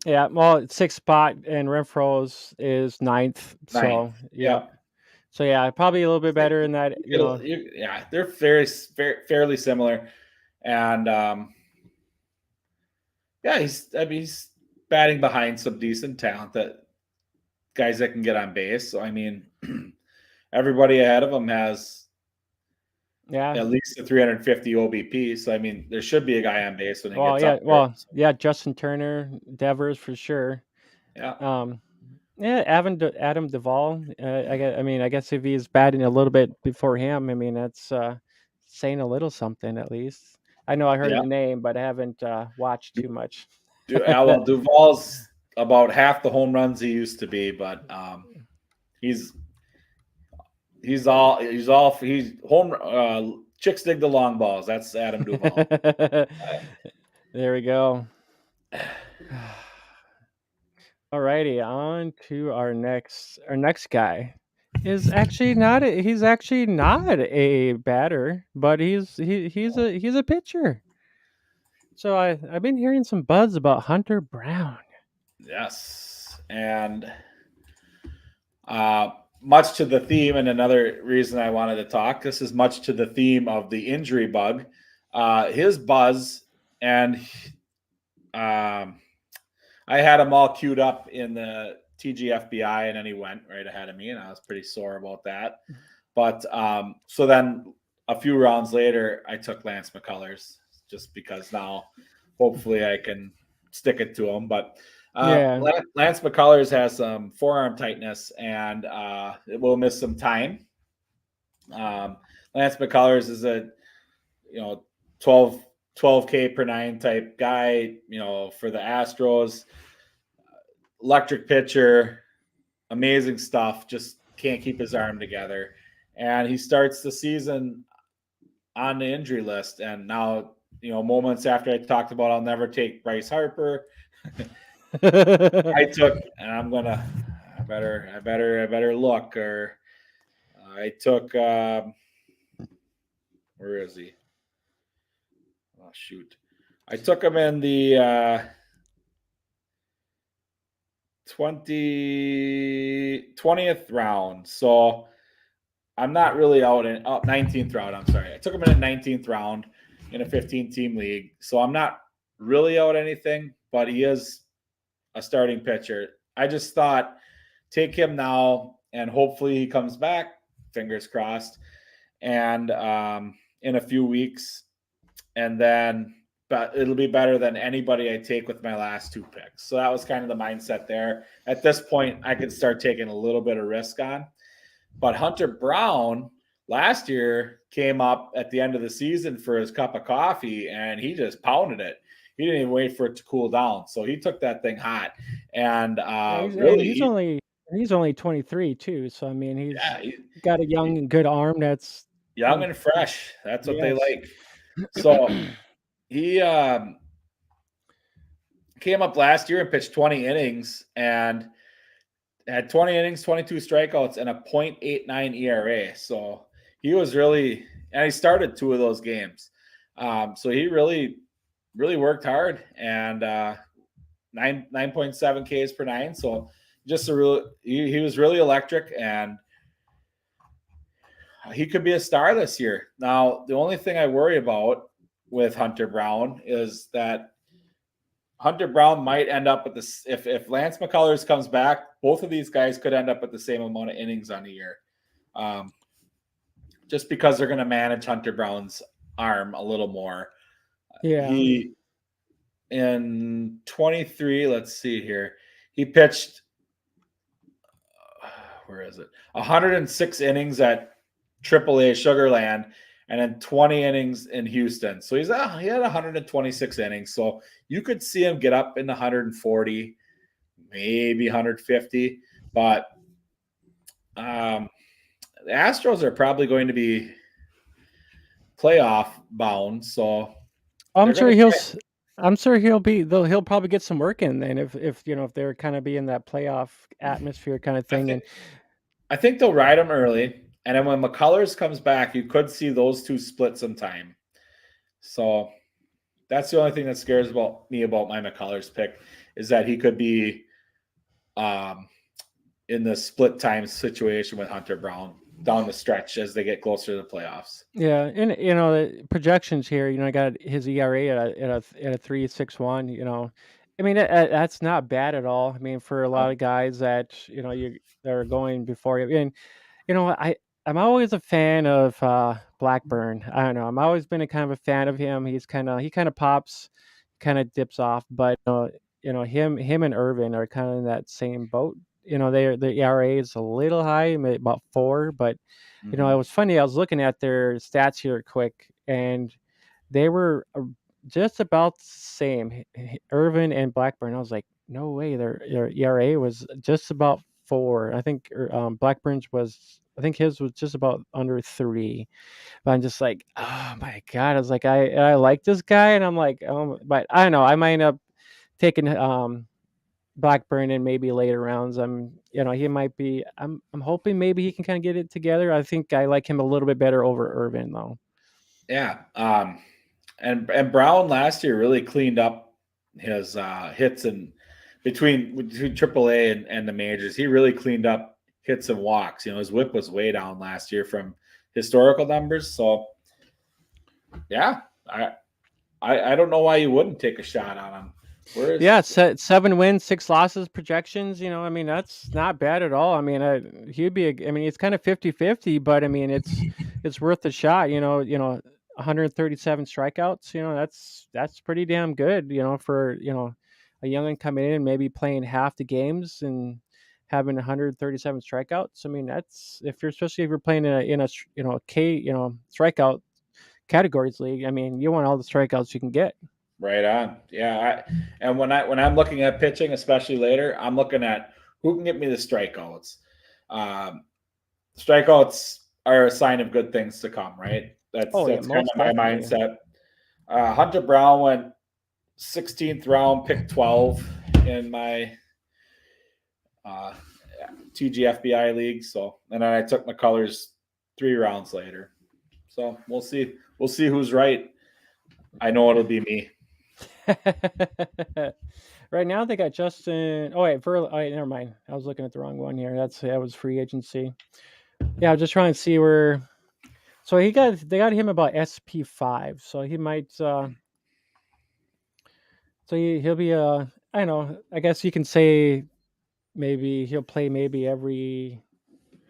Yeah, well, it's 6th spot and Renfro's is 9th. So
yeah.
So yeah, probably a little bit better in that.
Yeah, they're fairly similar, and yeah, he's batting behind some decent talent, that guys that can get on base. So I mean, everybody ahead of him has at least a 350 OBP. So I mean, there should be a guy on base when he gets up there.
Yeah, Justin Turner, Devers for sure.
Yeah.
Yeah, Adam Duvall. I guess if he's batting a little bit before him, I mean that's saying a little something at least. I know I heard the name, but I haven't watched too much.
Well, Duvall's about half the home runs he used to be, but he's home. Chicks dig the long balls. That's Adam Duvall.
There we go. Alrighty, on to our next guy. He's actually not a batter, but he's a pitcher. So I've been hearing some buzz about Hunter Brown.
Yes, and much to the theme, and another reason I wanted to talk. This is much to the theme of the injury bug. His buzz, and I had him all queued up in the TGFBI, and then he went right ahead of me, and I was pretty sore about that. But so then a few rounds later, I took Lance McCullers just because now hopefully I can stick it to him. But Lance McCullers has some forearm tightness, and it will miss some time. Lance McCullers is a 12K per 9 type guy, for the Astros. Electric pitcher, amazing stuff, just can't keep his arm together. And he starts the season on the injury list. And now, moments after I talked about I'll never take Bryce Harper, I took, and I better look, or I took, where is he? Oh, shoot. I took him in the 20th round. So I'm not really out in 19th round. I'm sorry. I took him in a 19th round in a 15-team league. So I'm not really out anything, but he is a starting pitcher. I just thought take him now, and hopefully he comes back, fingers crossed, and in a few weeks, and then but it'll be better than anybody I take with my last 2 picks. So that was kind of the mindset there. At this point, I could start taking a little bit of risk on. But Hunter Brown last year came up at the end of the season for his cup of coffee, and he just pounded it. He didn't even wait for it to cool down. So he took that thing hot. And
he's only 23 too. So I mean, he's got a young and good arm that's
young and fresh. That's what they like. So he came up last year and pitched 20 innings and had 20 innings, 22 strikeouts, and a .89 ERA. So he was really, and he started 2 of those games. So he really really worked hard, and 9.7 Ks per nine. So just a real he was really electric, and he could be a star this year. Now, the only thing I worry about with Hunter Brown is that Hunter Brown might end up with this if Lance McCullers comes back. Both of these guys could end up with the same amount of innings on a year, um, just because they're going to manage Hunter Brown's arm a little more.
Yeah.
He in 23. Let's see here. He pitched where is it? 106 innings at AAA Sugarland, and then 20 innings in Houston. So he had 126 innings. So you could see him get up in the 140, maybe 150. But the Astros are probably going to be playoff bound. So
I'm
they're
sure
going to
he'll.
try.
I'm sure he'll probably get some work in then if if they're kind of be in that playoff atmosphere kind of
I
thing.
think
And
I think they'll ride him early, and then when McCullers comes back, you could see those two split some time. So that's the only thing that scares me about my McCullers pick is that he could be in the split time situation with Hunter Brown down the stretch as they get closer to the playoffs.
yeah, and the projections here, I got his ERA at a 3.61. I mean that's not bad at all. I mean for a lot
Oh,
of guys that that are going before you. And I'm always a fan of Blackburn. I don't know. I'm always been a kind of a fan of him. He kind of pops, kind of dips off, but him and Irvin are kind of in that same boat. Their ERA is a little high, maybe about 4, but it was funny. I was looking at their stats here quick, and they were just about the same. Irvin and Blackburn. I was like, no way. Their ERA was just about 4. I think Blackburn's was. I think his was just about under 3. But I'm just like, oh my god. I was like, I like this guy, and I'm like, but I don't know. I might end up taking Blackburn in maybe later rounds. He might be. I'm hoping maybe he can kind of get it together. I think I like him a little bit better over Irvin though.
yeah. And Brown last year really cleaned up his hits and between AAA and the majors. He really cleaned up hits and walks. His whip was way down last year from historical numbers. So yeah, I don't know why you wouldn't take a shot on him.
Yeah,
Where's
7 wins, 6 losses projections. I mean, that's not bad at all. I mean, he'd be. I mean, it's kind of 50-50, but I mean, it's worth a shot. 137 strikeouts. That's pretty damn good. For a youngin coming in and maybe playing half the games and having 137 strikeouts. I mean, that's especially if you're playing in a strikeout categories league. I mean, you want all the strikeouts you can get.
right on? Yeah, and when I'm looking at pitching, especially later, I'm looking at who can get me the strikeouts. Um, Strikeouts are a sign of good things to come, right? That's
Oh yeah,
that's kind
most
of my
definitely.
mindset. Hunter Brown went 16th round, pick 12 in my uh, TGFBI league. So, and then I took McCullers 3 rounds later. So we'll see. We'll see who's right. I know it'll be me.
Right now they got Justin. Oh wait, oh, wait, never mind. I was looking at the wrong one here. That was free agency. Yeah, I'm just trying to see where. So they got him about SP5. So he might. So he'll be I don't know. I guess you can say maybe he'll play maybe every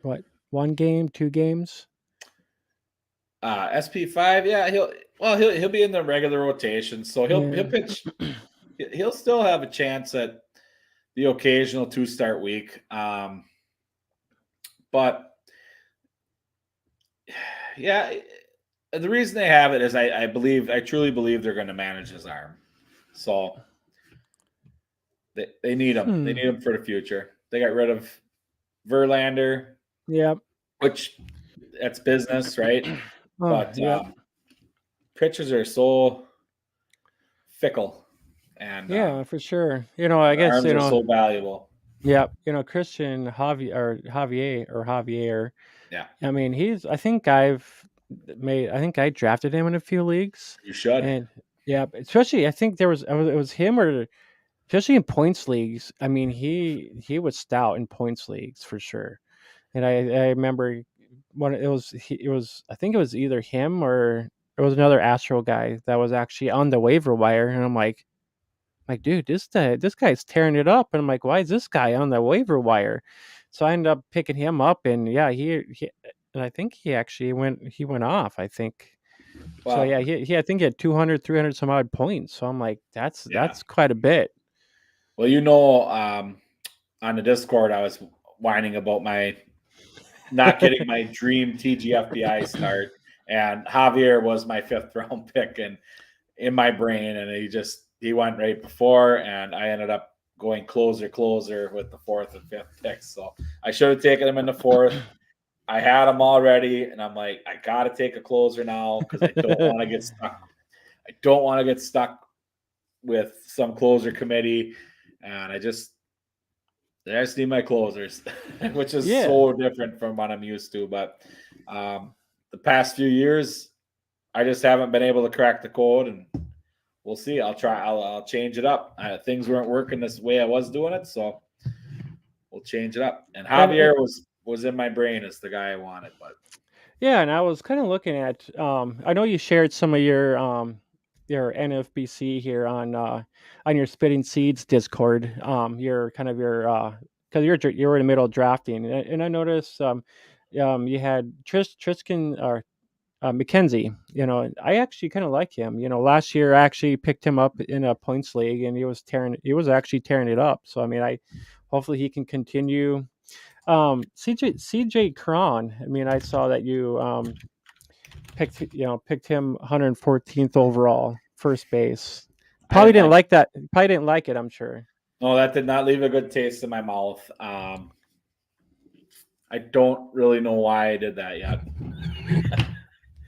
what 1 game, 2 games.
SP5, yeah, he'll be in the regular rotation, so he'll
Yeah.
pitch. He'll still have a chance at the occasional 2-start week. But yeah, the reason they have it is I truly believe they're going to manage his arm. So they need him. They
Hmm.
need him for the future. They got rid of Verlander,
Yep.
which that's business, right?
Oh,
But
yep.
pitchers are so fickle, and
Yeah, for sure. I
their
guess
arms are so valuable.
yeah, Christian Javier.
Yeah,
I mean, I think I drafted him in a few leagues,
you should.
and Yeah, especially I think it was him or especially in points leagues. I mean, he was stout in points leagues for sure. And I remember when it was I think it was either him or it was another Astro guy that was actually on the waiver wire, and I'm like, dude, this guy's tearing it up, and I'm like, why is this guy on the waiver wire? So I ended up picking him up, and yeah, he and I think he went off. I think so.
Well,
Yeah, he I think he had 200, 300 some odd points. So I'm like,
yeah.
that's quite a bit.
Well, on the Discord, I was whining about my not getting my dream TGFBI start, and Javier was my fifth round pick, and in my brain, and he went right before, and I ended up going closer with the fourth and fifth picks. So I should have taken him in the fourth. I had him already, and I'm like, I got to take a closer now because I don't want to get stuck. I don't want to get stuck with some closer committee, and I just need my closers, which is
Yeah.
so different from what I'm used to. But the past few years, I just haven't been able to crack the code, and we'll see. I'll try. I'll change it up. Things weren't working this way I was doing it, so we'll change it up. And
And
Javier was in my brain as the guy I wanted, but
yeah, and I was kind of looking at I know you shared some of your NFBC here on your Spitting Seeds Discord. Your kind of your cuz you're in the middle of drafting, and I noticed you had Tristan or McKenzie, and I actually kind of like him. Last year I actually picked him up in a points league, and he was actually tearing it up. So I mean, I hopefully he can continue. CJ Cron. I mean, I saw that you picked him 114th overall, first base.
I didn't like.
Probably didn't like it. I'm sure.
No, that did not leave a good taste in my mouth. I don't really know why I did that yet.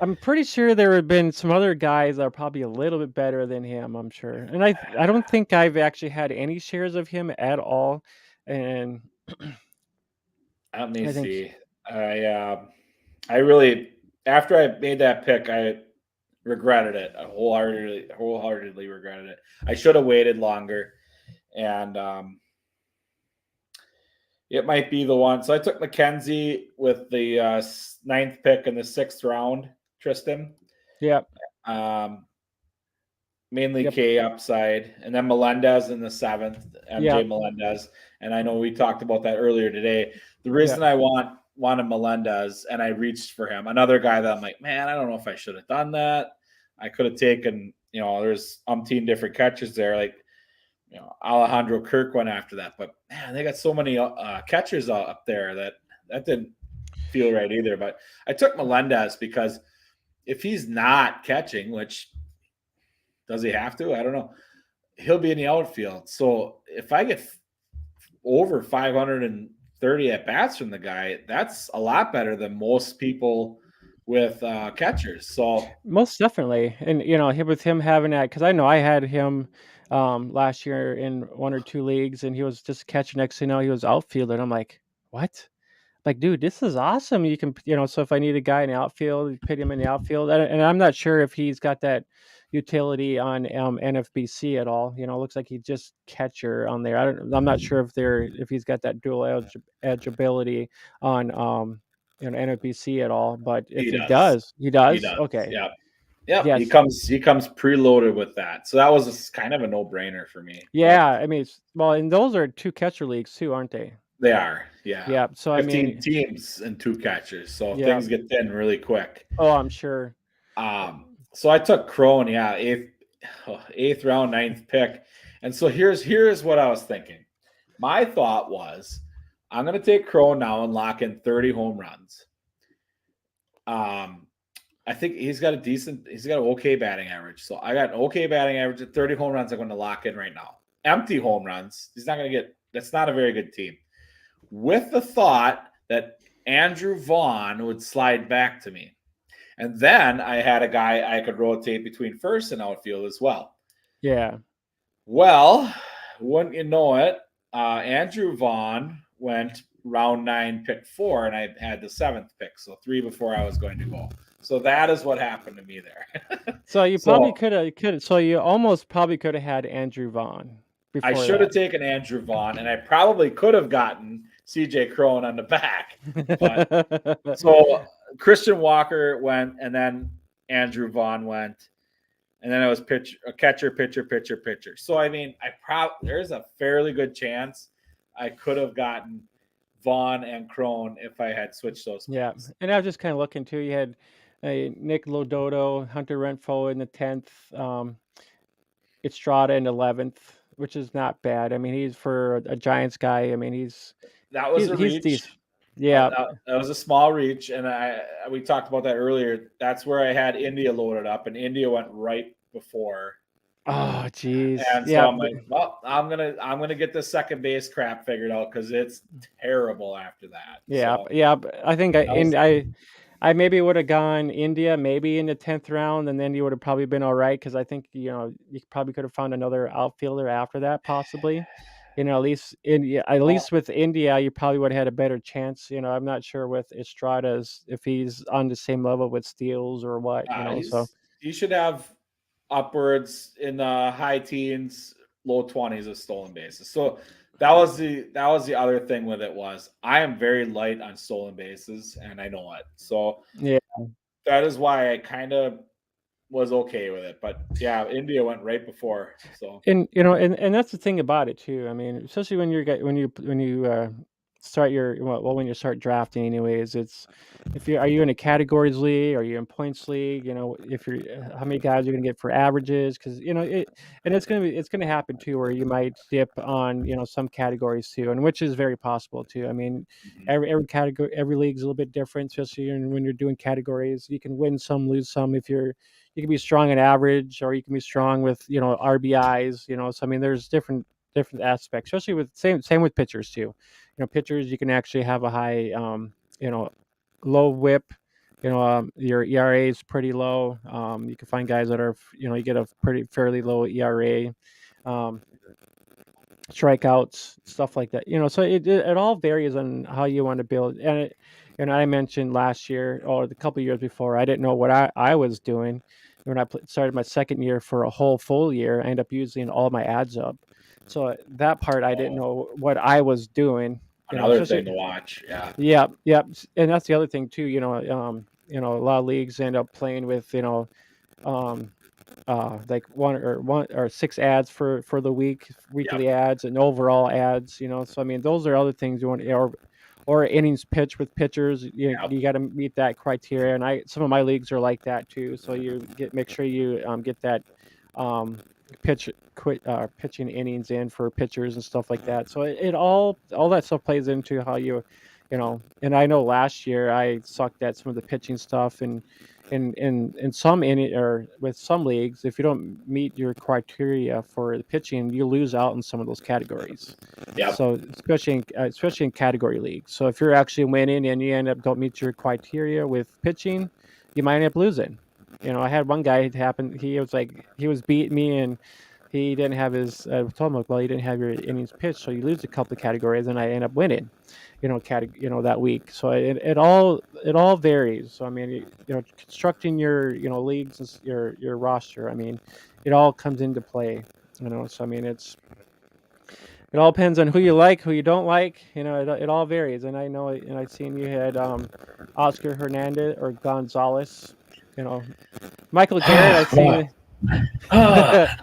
I'm pretty sure there have been some other guys that are probably a little bit better than him. I'm sure, and I don't think I've actually had any shares of him at all, and
Let me
I think
see. I really after I made that pick, I regretted it. I wholeheartedly regretted it. I should have waited longer, and it might be the one. So I took McKenzie with the ninth pick in the sixth round. Tristan,
yeah,
um, mainly
yep,
K upside, and then Melendez in the seventh, MJ
yep,
Melendez. And I know we talked about that earlier today. The
yep.
reason I wanted Melendez and I reached for him, another guy that I'm like, man, I don't know if I should have done that. I could have taken, there's umpteen different catches there, like Alejandro Kirk went after that, but man, they got so many catchers up there that didn't feel right either. But I took Melendez because if he's not catching, which does he have to? I don't know. He'll be in the outfield. So if I get over 530 at bats from the guy, that's a lot better than most people with catchers. So
Most definitely, and with him having that, because I know I had him last year in one or two leagues, and he was just catching. Next thing you know, he was outfielder. I'm like, what? Like, dude, this is awesome. You can, so if I need a guy in the outfield, put him in the outfield. And I'm not sure if he's got that utility on NFBC at all. Looks like he's just catcher on there. I'm not sure if he's got that dual edge ability on NFBC at all. But if
he
he
does.
does, he
He
does.
does.
Okay.
Yeah. Yep, he
Yes.
comes preloaded with that. So that was kind of a no-brainer for me.
Yeah.
But
I mean, and those are two catcher leagues too, aren't they?
they are, yeah.
Yeah. So I
15
mean,
teams and two catchers. So
yeah.
things get thin really quick.
Oh, I'm sure.
So I took Crone, yeah, eighth round, ninth pick. And so here's what I was thinking. My thought was I'm gonna take Crone now and lock in 30 home runs. I think he's got an okay batting average. So I got an okay batting average at 30 home runs. I'm going to lock in right now. Empty home runs. He's not going to get, that's not a very good team. With the thought that Andrew Vaughn would slide back to me. And then I had a guy I could rotate between first and outfield as well.
Yeah.
Well, wouldn't you know it, Andrew Vaughn went round 9, pick 4, and I had the 7th pick, so 3 before I was going to go. So that is what happened to me there.
So you probably
So
could. So you almost probably could have had Andrew Vaughn
I
before
should have
that.
taken Andrew Vaughn, and I probably could have gotten CJ Crone on the back. But so Christian Walker went, and then Andrew Vaughn went, and then it was catcher, pitcher. So I mean, there's a fairly good chance I could have gotten Vaughn and Crone if I had switched those
Yeah,
picks.
and I was just kind of looking too. You had Nick Lodoto, Hunter Renfroe in the 10th, Estrada in the 11th, which is not bad. I mean, he's for a Giants guy. I mean,
That was a
he's
reach.
decent. Yeah.
That was a small reach, and we talked about that earlier. That's where I had India loaded up, and India went right before.
Oh, geez.
And so
Yeah.
I'm like, well, I'm gonna get the second base crap figured out because it's terrible after that.
Yeah.
So
Yeah. But I think
that was
I maybe would have gone India maybe in the 10th round, and then you would have probably been all right because I think you probably could have found another outfielder after that possibly. At least at
well,
least with India, you probably would have had a better chance. I'm not sure with Estrada's if he's on the same level with Steels or what. So
he should have upwards in the high teens, low 20s of stolen bases. So that was the other thing with it was I am very light on stolen bases, and I know it. So
yeah.
that is why I kind of was okay with it. But yeah, India went right before. So
And that's the thing about it too. I mean, especially when you start your when you start drafting, anyways. It's if you are you in a categories league, are you in points league? If you're how many guys you're gonna get for averages, because and it's gonna happen too, where you might dip on some categories too, and which is very possible too. I mean,
mhm.
every category, every league is a little bit different, especially when you're doing categories. You can win some, lose some if you can be strong in average, or you can be strong with RBIs. So I mean, there's different aspects, especially with same with pitchers too. Pitchers, you can actually have a high you know low whip. Your ERA is pretty low. You can find guys that are you get a pretty fairly low ERA. Um, Strikeouts, stuff like that. So it all varies on how you want to build. And I mentioned last year or the couple of years before, I didn't know what I was doing. When I started my second year for a whole full year, I ended up using all my ads up. So that part I didn't
So
know what I was doing.
another
Especially
thing to watch. Yeah.
yeah, yeah, and that's the other thing too. A lot of leagues end up playing with um, like one or six ads for the weekly
Yep.
ads and overall ads. So I mean, those are other things you want, or innings pitch with pitchers. You
Yep.
got to meet that criteria, and some of my leagues are like that too. So you make sure you get that um, pitching innings in for pitchers and stuff like that. So it all that stuff plays into how and I know last year I sucked at some of the pitching stuff, and in some or with some leagues, if you don't meet your criteria for the pitching, you lose out in some of those categories.
Yep.
So especially in category leagues. So if you're actually winning and you end up don't meet your criteria with pitching, you might end up losing. I had one guy, it happened. He was beating me, and he didn't have his. I told him, well, you didn't have your innings pitched, so you lose a couple of categories, and I end up winning. That week. So it all varies. So I mean, constructing your leagues, your roster. I mean, it all comes into play. So I mean, it all depends on who you like, who you don't like. It all varies. And I know, and I've seen you had Oscar Hernandez or Gonzalez. You know, Michael Garrett. I've seen.
Ah,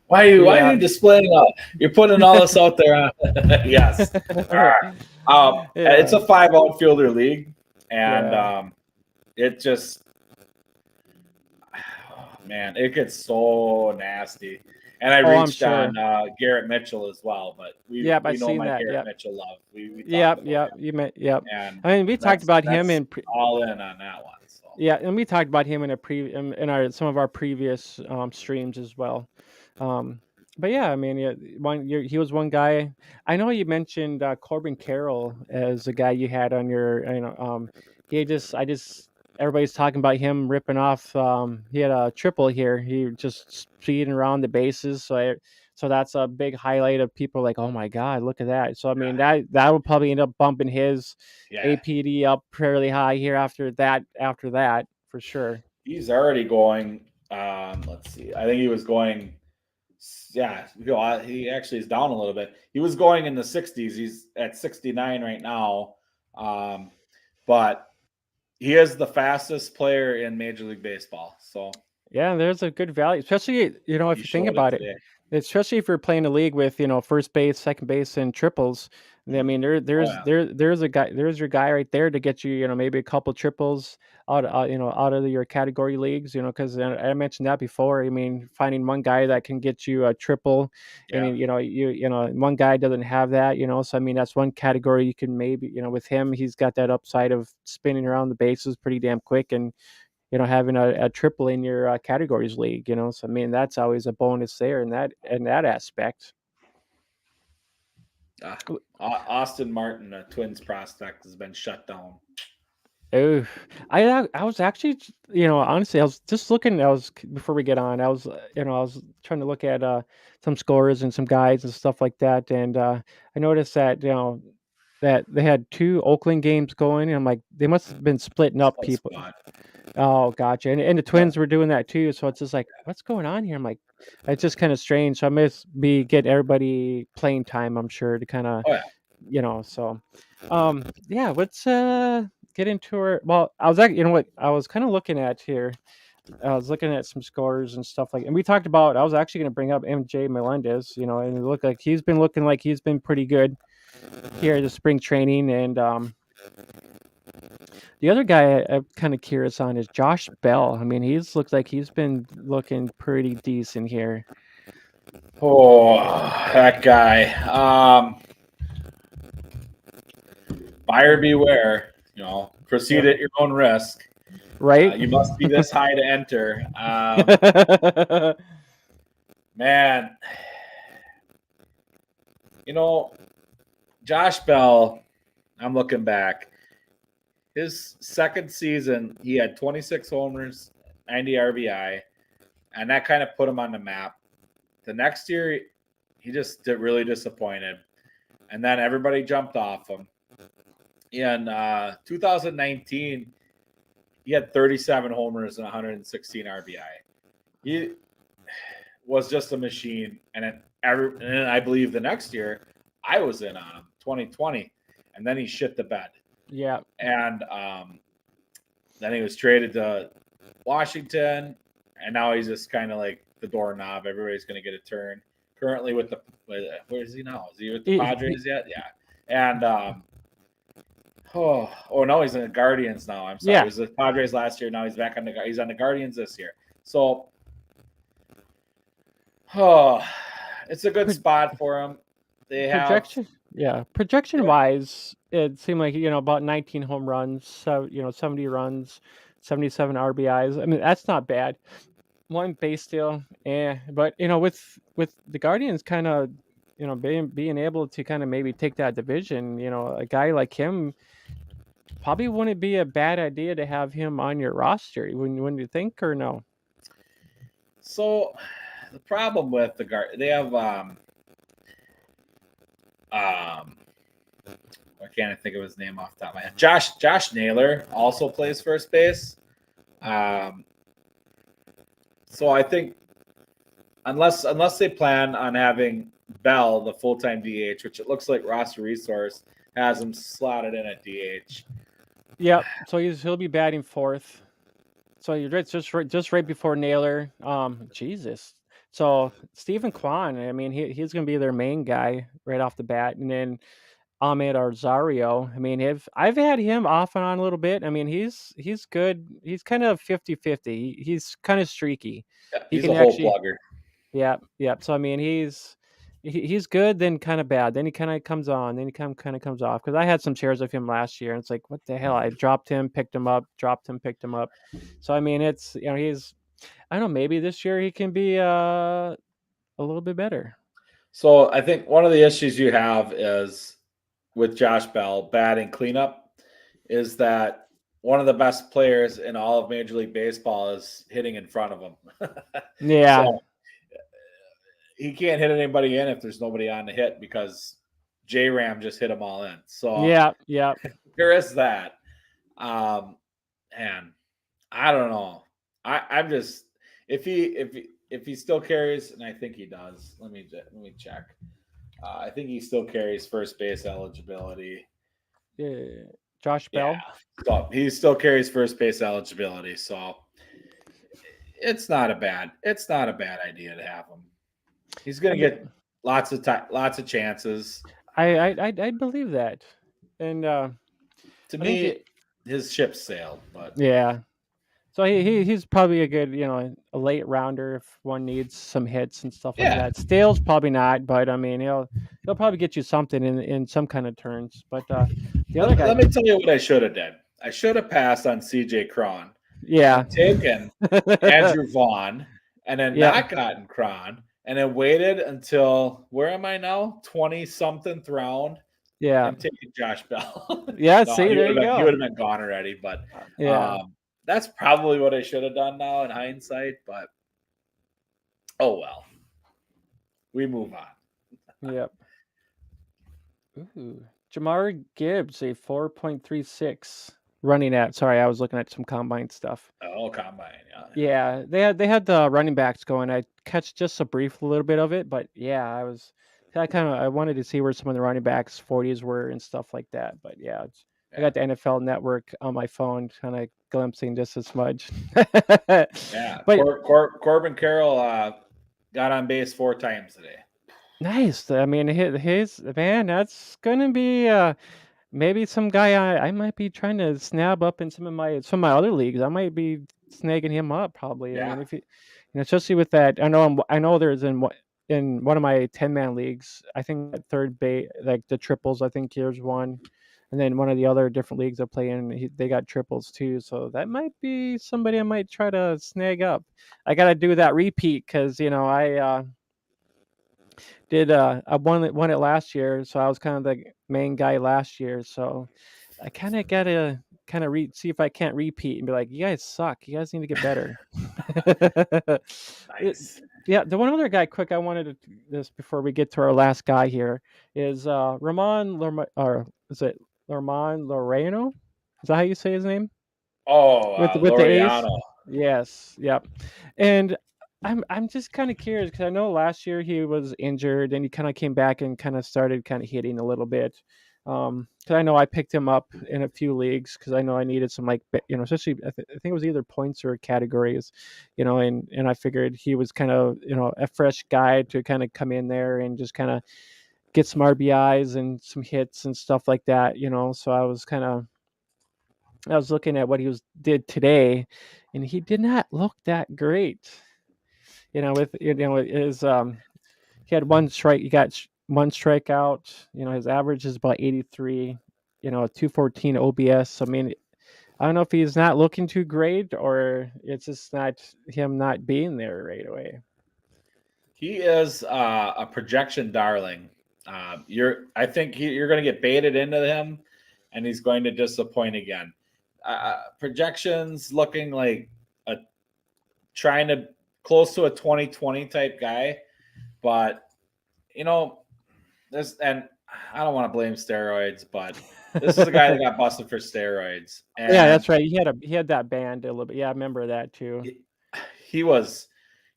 why are
Yeah.
you displaying you're putting all this out there? Yes. All right. It's
Yeah.
a 5 outfielder league, and
Yeah.
it just, man, it gets so nasty. And I
Oh, I'm
reached
sure.
on Garrett Mitchell as well, but we
Yep,
we
I've
know
seen
my
that.
Garrett
Yep.
Mitchell love. We talked
Yep.
about
Yep.
him,
Yep.
and
I mean, we talked about him
that's all in on that one. So
yeah, and we talked about him in our some of our previous streams as well. Um, but yeah, I mean, yeah, he was one guy. I know you mentioned Corbin Carroll as a guy you had on your, I just everybody's talking about him ripping off. He had a triple here. He just speeding around the bases. So that's a big highlight of people like, oh my God, look at that. So I mean, that would probably end up bumping his
yeah,
APD up fairly high here after that. for sure.
He's already going. Let's see. I think he was going. Yeah, he actually is down a little bit. He was going in the 60s. He's at 69 right now. Um, but he is the fastest player in Major League Baseball. So
Yeah, there's a good value, especially if
he
you think
showed it
about it,
today.
especially if you're playing a league with first base, second base, and triples. I mean,
Oh
there's
yeah,
there's a guy, there's your guy right there to get you maybe a couple triples out of your category leagues. Because I mentioned that before. I mean, finding one guy that can get you a triple, and
yeah.
one guy doesn't have that. So I mean, that's one category you can maybe with him, he's got that upside of spinning around the bases pretty damn quick and having a triple in your categories league, So I mean, that's always a bonus there in that aspect.
Ah, Austin Martin, a Twins prospect, has been shut down.
Oh, I was actually, honestly, I was just looking. Before we get on, I was trying to look at some scores and some guides and stuff like that, and I noticed that that they had two Oakland games going, and I'm like, they must have been splitting up
Split
people.
squad.
Oh, gotcha. And the Twins were doing that too. So it's just like, what's going on here? I'm like, it's just kind of strange. So I must be getting everybody playing time, I'm sure, to kind of,
Oh yeah.
so yeah, let's get into it. Well, I was actually, what I was kind of looking at here. I was looking at some scores and stuff and we talked about, I was actually going to bring up MJ Melendez, and it looked like he's been pretty good here at the spring training. And the other guy I'm kind of curious on is Josh Bell. I mean, he's looked like he's been looking pretty decent here,
Oh, that guy. Buyer beware. Proceed
yeah.
at your own risk.
Right?
You must be this high to enter. Man, you know, Josh Bell, I'm looking back. His second season, he had 26 homers, 90 RBI, and that kind of put him on the map. The next year, he just really disappointed. And then everybody jumped off him. In 2019, he had 37 homers and 116 RBI. He was just a machine. And then I believe the next year, I was in on him, 2020, and then he shit the bed.
Yeah.
And then he was traded to Washington, and now he's just kind of like the doorknob. Everybody's going to get a turn. Currently where is he now? Is he with the Padres yet? Yeah. And no, he's in the Guardians now. I'm sorry.
Yeah.
He was the Padres last year. Now he's back he's on the Guardians this year. So, it's a good spot for him. They have
Projection wise, it seemed like about 19 home runs, so 70 runs, 77 RBIs. I mean, that's not bad. One base steal, but with the Guardians kind of being able to kind of maybe take that division, a guy like him probably wouldn't be a bad idea to have him on your roster. When you think, or no?
So the problem with the guard, they have why can't I think of his name off the top of my head? Josh Naylor also plays first base. So I think unless they plan on having Bell the full-time DH, which it looks like roster resource has him slotted in at DH.
Yep. So he'll be batting fourth. So you're just right before Naylor. Jesus. So Stephen Kwan, I mean, he's going to be their main guy right off the bat, and then Ahmed Rosario. I mean, if I've had him off and on a little bit. I mean, he's good. He's kind of 50-50. He's kind of streaky.
Yeah,
He
he's
can
a hole
actually,
plugger.
yeah, yeah. So I mean, he's good, then kind of bad. Then he kind of comes on, then he kind of comes off. Because I had some shares of him last year, and it's like, what the hell? I dropped him, picked him up, dropped him, picked him up. So I mean, it's he's, I don't know, maybe this year he can be a little bit better.
So I think one of the issues you have is with Josh Bell batting cleanup is that one of the best players in all of Major League Baseball is hitting in front of him.
Yeah,
So he can't hit anybody in if there's nobody on the hit because J Ram just hit them all in. So
yeah, yeah.
there is that. And I don't know. I'm just if he still carries, and I think he does. Let me check. I think he still carries first base eligibility.
Yeah. Josh
Yeah,
Bell.
so he still carries first base eligibility. So it's not a bad idea to have him. He's
I
gonna
mean,
get lots of chances.
I believe that, and
To
I think
me, his ship sailed, but
yeah. So he's probably a good, a late rounder if one needs some hits and stuff like
yeah.
that. Stale's probably not, but I mean he'll probably get you something in some kind of turns. But the other
Let
guy,
me tell you what I should have done. I should have passed on CJ Cron
yeah,
and taken Andrew Vaughn and then
yeah,
not gotten Cron and then waited until where am I now? 20 something round
yeah,
and taking Josh Bell.
yeah.
No,
See, there you
he would
go.
have been gone already, but
Yeah,
um, that's probably what I should have done now in hindsight, but oh well. We move on.
yep. Ooh, Jamar Gibbs, a 4.36 running at. Sorry, I was looking at some combine stuff.
Oh, combine, yeah, yeah.
Yeah, they had the running backs going. I catch just a brief little bit of it, but yeah, I wanted to see where some of the running backs 40s were and stuff like that. But yeah, I
Yeah.
got the NFL Network on my phone, kind of glimpsing just as much.
Yeah.
But
Corbin Carroll got on base 4 times today.
nice. I mean, his man, that's gonna be maybe some guy I might be trying to snab up in some of my other leagues. I might be snagging him up probably. I
Yeah.
mean, if especially with that, I know there's in one of my 10-man leagues. I think at third base, like the triples. I think here's one, and then one of the other different leagues I play in, they got triples too. So that might be somebody I might try to snag up. I got to do that repeat because I I won it last year, so I was kind of the main guy last year. So I kind of gotta see if I can't repeat and be like, you guys suck. You guys need to get better. It-
Nice.
yeah, the one other guy, quick, I wanted to this before we get to our last guy here is Ramon or is it Ramon Loreno? Is that how you say his name?
Oh,
With the A's?
Laureano.
Yes, yep. And I'm just kind of curious because I know last year he was injured and he kind of came back and kind of started kind of hitting a little bit. Because I know I picked him up in a few leagues because I know I needed some especially I think it was either points or categories, and I figured he was kind of a fresh guy to kind of come in there and just kind of get some RBIs and some hits and stuff like that. So I was looking at what he did today, and he did not look that great. With his he had one strike. He got one strikeout. His average is about 83. 214 OBS. I mean, I don't know if he's not looking too great or it's just not him not being there right away.
He is a projection darling. I think you're going to get baited into him, and he's going to disappoint again. Projections looking like a trying to close to a 2020 type guy, but you know this, and I don't want to blame steroids, but this is a guy that got busted for steroids,
Yeah,
and
that's right. He had that band a little bit. Yeah, I remember that too.
he, he was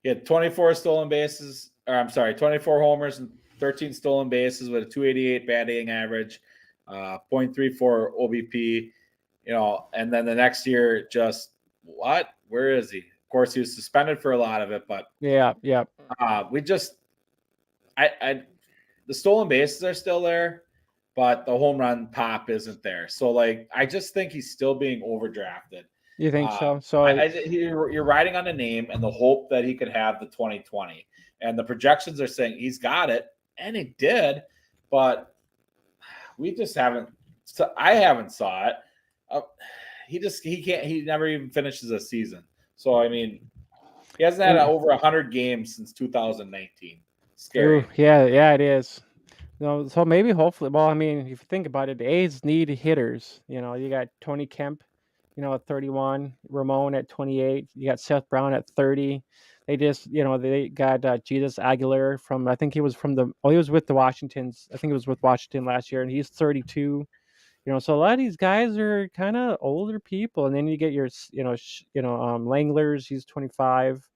he had 24 stolen bases, or I'm sorry, 24 homers and 13 stolen bases with a 288 batting average, .34 OBP. And then the next year, just what? Where is he? Of course, he was suspended for a lot of it, but
Yeah, yeah.
we just, the stolen bases are still there, but the home run pop isn't there. So, like, I just think he's still being overdrafted.
You think
Uh,
so? So
you're riding on a name and the hope that he could have the 2020, and the projections are saying he's got it, and he did, but we just haven't. So I haven't saw it. Uh, he can't. He never even finishes a season. So I mean, he hasn't had
and
over 100 games since 2019.
ooh,
Scary.
yeah, it is. No, so maybe hopefully. Well, I mean, if you think about it, the A's need hitters. You got Tony Kemp, at 31, Ramon at 28. You got Seth Brown at 30. They got Jesus Aguilar I think he was with the Washingtons. I think he was with Washington last year, and he's 32. So a lot of these guys are kind of older people, and then you get your Langlers. He's 25.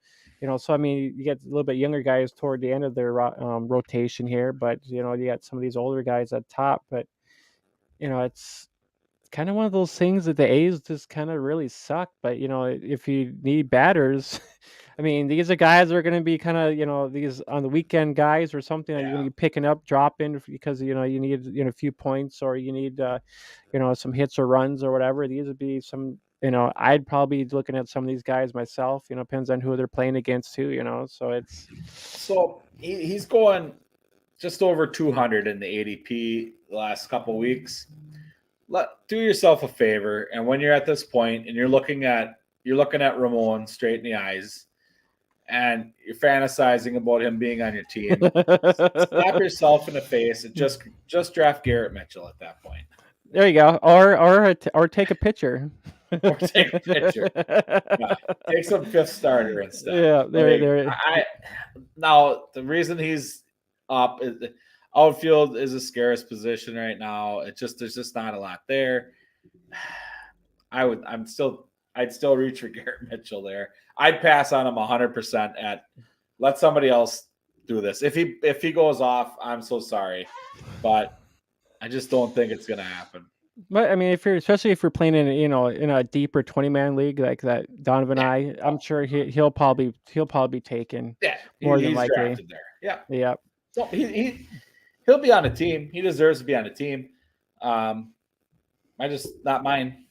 So I mean, you get a little bit younger guys toward the end of their rotation here, but you got some of these older guys at top. But it's kind of one of those things that the A's just kind of really suck. But if you need batters, I mean, these are guys that are going to be kind of these on the weekend guys or something that you're going
Yeah.
to be picking up, dropping because you need a few points or you need some hits or runs or whatever. These would be some. I'd probably be looking at some of these guys myself. Depends on who they're playing against too. So it's.
So he's going just over 200 in the ADP the last couple weeks. Do yourself a favor, and when you're at this point and you're looking at Ramon straight in the eyes, and you're fantasizing about him being on your team, slap yourself in the face and just draft Garrett Mitchell at that point.
There you go, or take a picture,
or take a picture. Yeah, take some fifth starter instead.
Yeah, there.
Now the reason he's up is outfield is a scarce position right now. There's just not a lot there. I'd still reach for Garrett Mitchell there. I'd pass on him 100% at let somebody else do this. If he goes off, I'm so sorry, but I just don't think it's gonna happen.
But I mean, especially if you're playing in a deeper 20-man league like that, Donovan I'm sure he'll probably be taken.
Yeah,
more than
he's
likely
drafted there. Yeah,
yeah.
So he'll be on a team. He deserves to be on a team. I just not mine.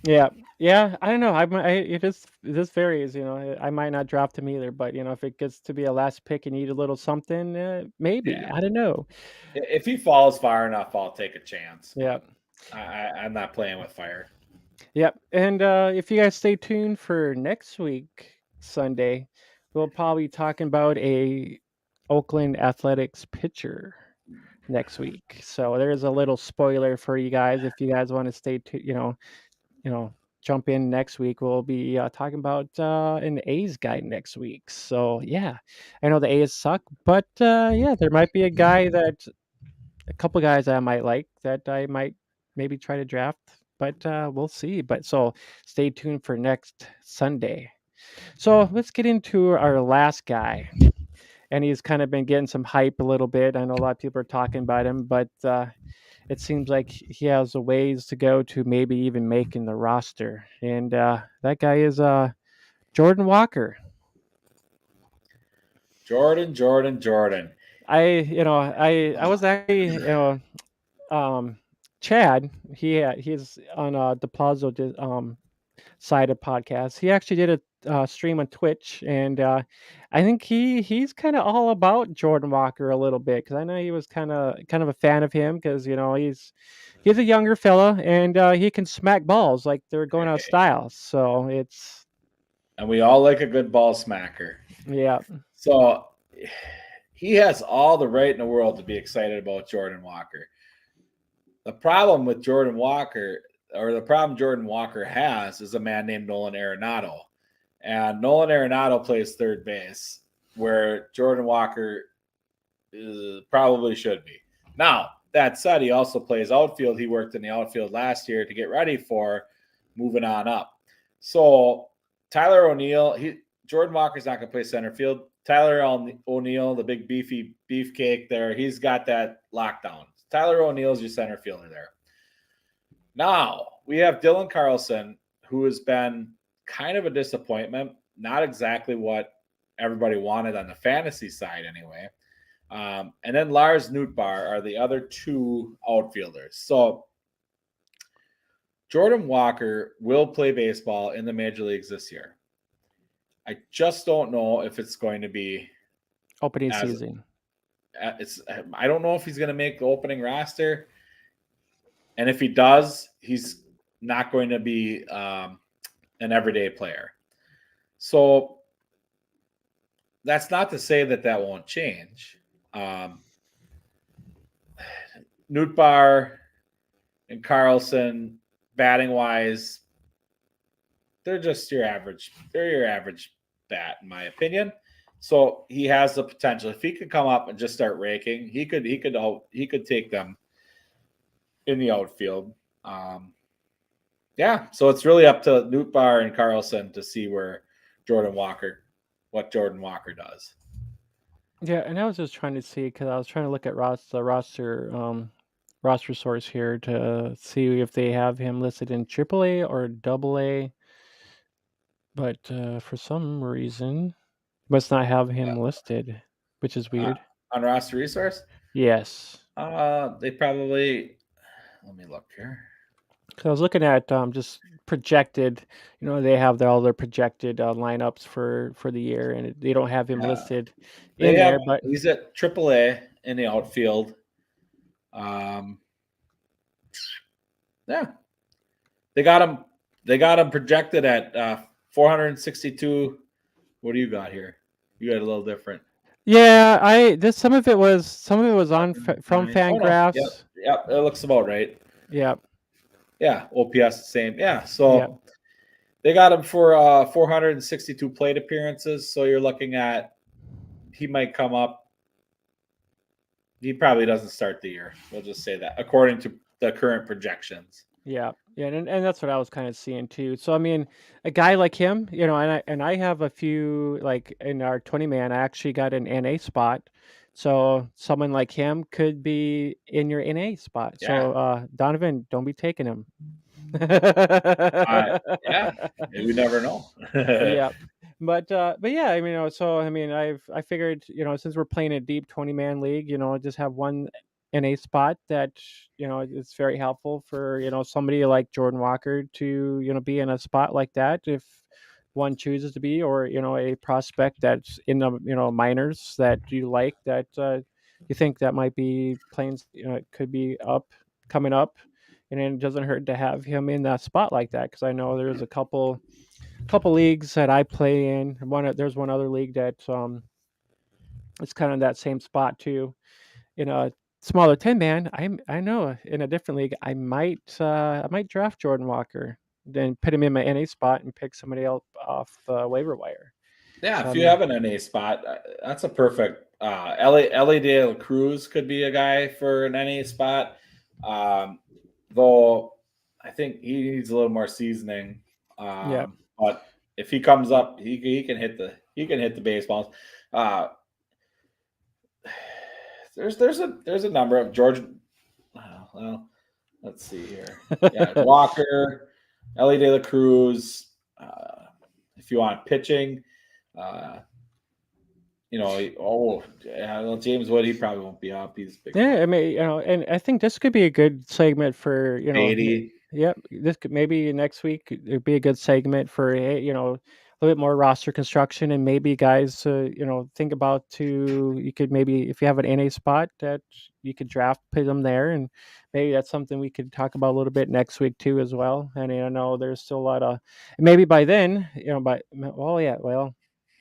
Yeah. I don't know. It just varies. I might not draft him either, but if it gets to be a last pick and need a little something, maybe.
Yeah.
I don't know.
If he falls far enough, I'll take a chance.
Yeah.
I'm not playing with fire.
Yep. And if you guys stay tuned for next week, Sunday, we'll probably be talking about a Oakland Athletics pitcher next week. So there's a little spoiler for you guys if you guys want to stay jump in next week. We'll be talking about an A's guy next week. So yeah, I know the A's suck, but yeah, there might be a couple guys I might like that I might maybe try to draft, but we'll see. But so stay tuned for next Sunday. So let's get into our last guy. And he's kind of been getting some hype a little bit. I know a lot of people are talking about him, but it seems like he has a ways to go to maybe even making the roster. And that guy is Jordan Walker.
Jordan.
I was actually Chad. He's on the Plazo side of podcast. He actually did a stream on Twitch, and I think he's kind of all about Jordan Walker a little bit because I know he was kind of a fan of him because he's a younger fella and he can smack balls like they're going out of style. So
and we all like a good ball smacker.
Yeah.
So he has all the right in the world to be excited about Jordan Walker. The problem Jordan Walker has is a man named Nolan Arenado. And Nolan Arenado plays third base, where Jordan Walker probably should be. Now, that said, he also plays outfield. He worked in the outfield last year to get ready for moving on up. So Tyler O'Neill, Jordan Walker's not going to play center field. Tyler O'Neill, the big beefy beefcake there, he's got that lockdown. Tyler O'Neill's your center fielder there. Now, we have Dylan Carlson, who has been kind of a disappointment. Not exactly what everybody wanted on the fantasy side anyway. And then Lars Nootbaar are the other two outfielders. So Jordan Walker will play baseball in the major leagues this year. I just don't know if it's going to be
opening season.
I don't know if he's going to make the opening roster. And if he does, he's not going to be an everyday player. So that's not to say that won't change. Nootbaar and Carlson, batting wise, they're just your average. They're your average bat, in my opinion. So he has the potential. If he could come up and just start raking, he could take them in the outfield. Um, yeah, so it's really up to Nootbaar and Carlson to see what Jordan Walker does.
Yeah, and I was just trying to see because I was trying to look at the roster source here to see if they have him listed in AAA or AA, but for some reason must not have him listed, which is
Uh,
weird.
on roster resource,
Yes,
they probably. Let me look here.
because I was looking at just projected. They have all their projected lineups for the year, and they don't have him
Yeah,
listed
they
in
have.
there. But
He's at AAA in the outfield. Um, yeah, they got him. They got him projected at 462. What do you got here? You got a little different.
yeah, I this some of it was on from
109. Oh no. Yep.
Fangraphs.
Yep. It looks about right.
Yeah,
Yeah. OPS the same. Yeah.
yeah.
So they got him for 462 plate appearances. So you're looking at he might come up. He probably doesn't start the year. We'll just say that according to the current projections.
Yeah, yeah, and that's what I was kind of seeing too. So I mean, a guy like him, and I have a few like in our 20 man. I actually got an NA spot, so someone like him could be in your NA spot.
Yeah.
So Donovan, don't be taking him.
Uh, yeah. We never know.
Yeah. But yeah, I mean, so I mean, I figured, since we're playing a deep 20-man league, just have one NA spot that, it's very helpful for, somebody like Jordan Walker to, be in a spot like that if one chooses to be, or, a prospect that's in the, minors that you like that you think that might be playing, it could be coming up. And then it doesn't hurt to have him in that spot like that, because I know there's a couple leagues that I play in. There's one other league that it's kind of that same spot too. In a smaller 10 man, I know in a different league I might draft Jordan Walker, then put him in my NA spot and pick somebody else off the waiver wire.
Yeah,
So I
if you
mean,
have an NA spot, that's a perfect. Ellie De La Cruz could be a guy for an NA spot, though I think he needs a little more seasoning.
yeah,
But if he comes up, he can hit the baseballs. Uh, there's a number of George. Well, let's see here. Yeah, Walker, Ellie De La Cruz. If you want pitching. Uh, yeah, well, James Wood, he probably won't be up. He's a big
yeah. I mean, and I think this could be a good segment for
Beatty.
Yep, this could maybe next week it'd be a good segment for a little bit more roster construction, and maybe guys think about you could maybe, if you have an NA spot that you could draft, put them there, and maybe that's something we could talk about a little bit next week too as well. And I know there's still a lot of, maybe by then,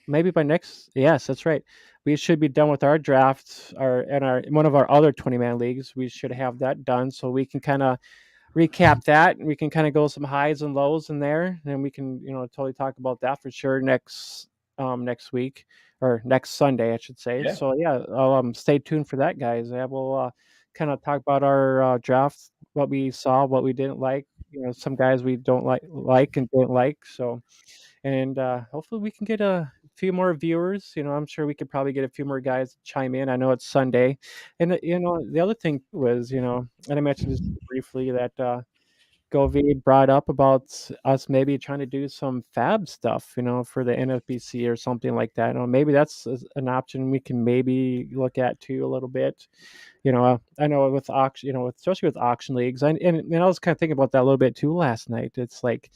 maybe by next, yes, that's right. We should be done with our drafts, our one of our other 20-man leagues. We should have that done so we can kind of recap that, and we can kind of go some highs and lows in there, and we can totally talk about that for sure next week, or next Sunday I should say.
Yeah.
So yeah, stay tuned for that, guys. Yeah, we'll kind of talk about our drafts, what we saw, what we didn't like, some guys we don't like and didn't like. So, and hopefully we can get a few more viewers. I'm sure we could probably get a few more guys to chime in. I know it's Sunday, and the other thing was, and I mentioned this briefly, that Govi brought up about us maybe trying to do some fab stuff, for the NFBC or something like that. Maybe that's an option we can maybe look at too a little bit. I know with auction, especially with auction leagues, and I was kind of thinking about that a little bit too last night. It's like,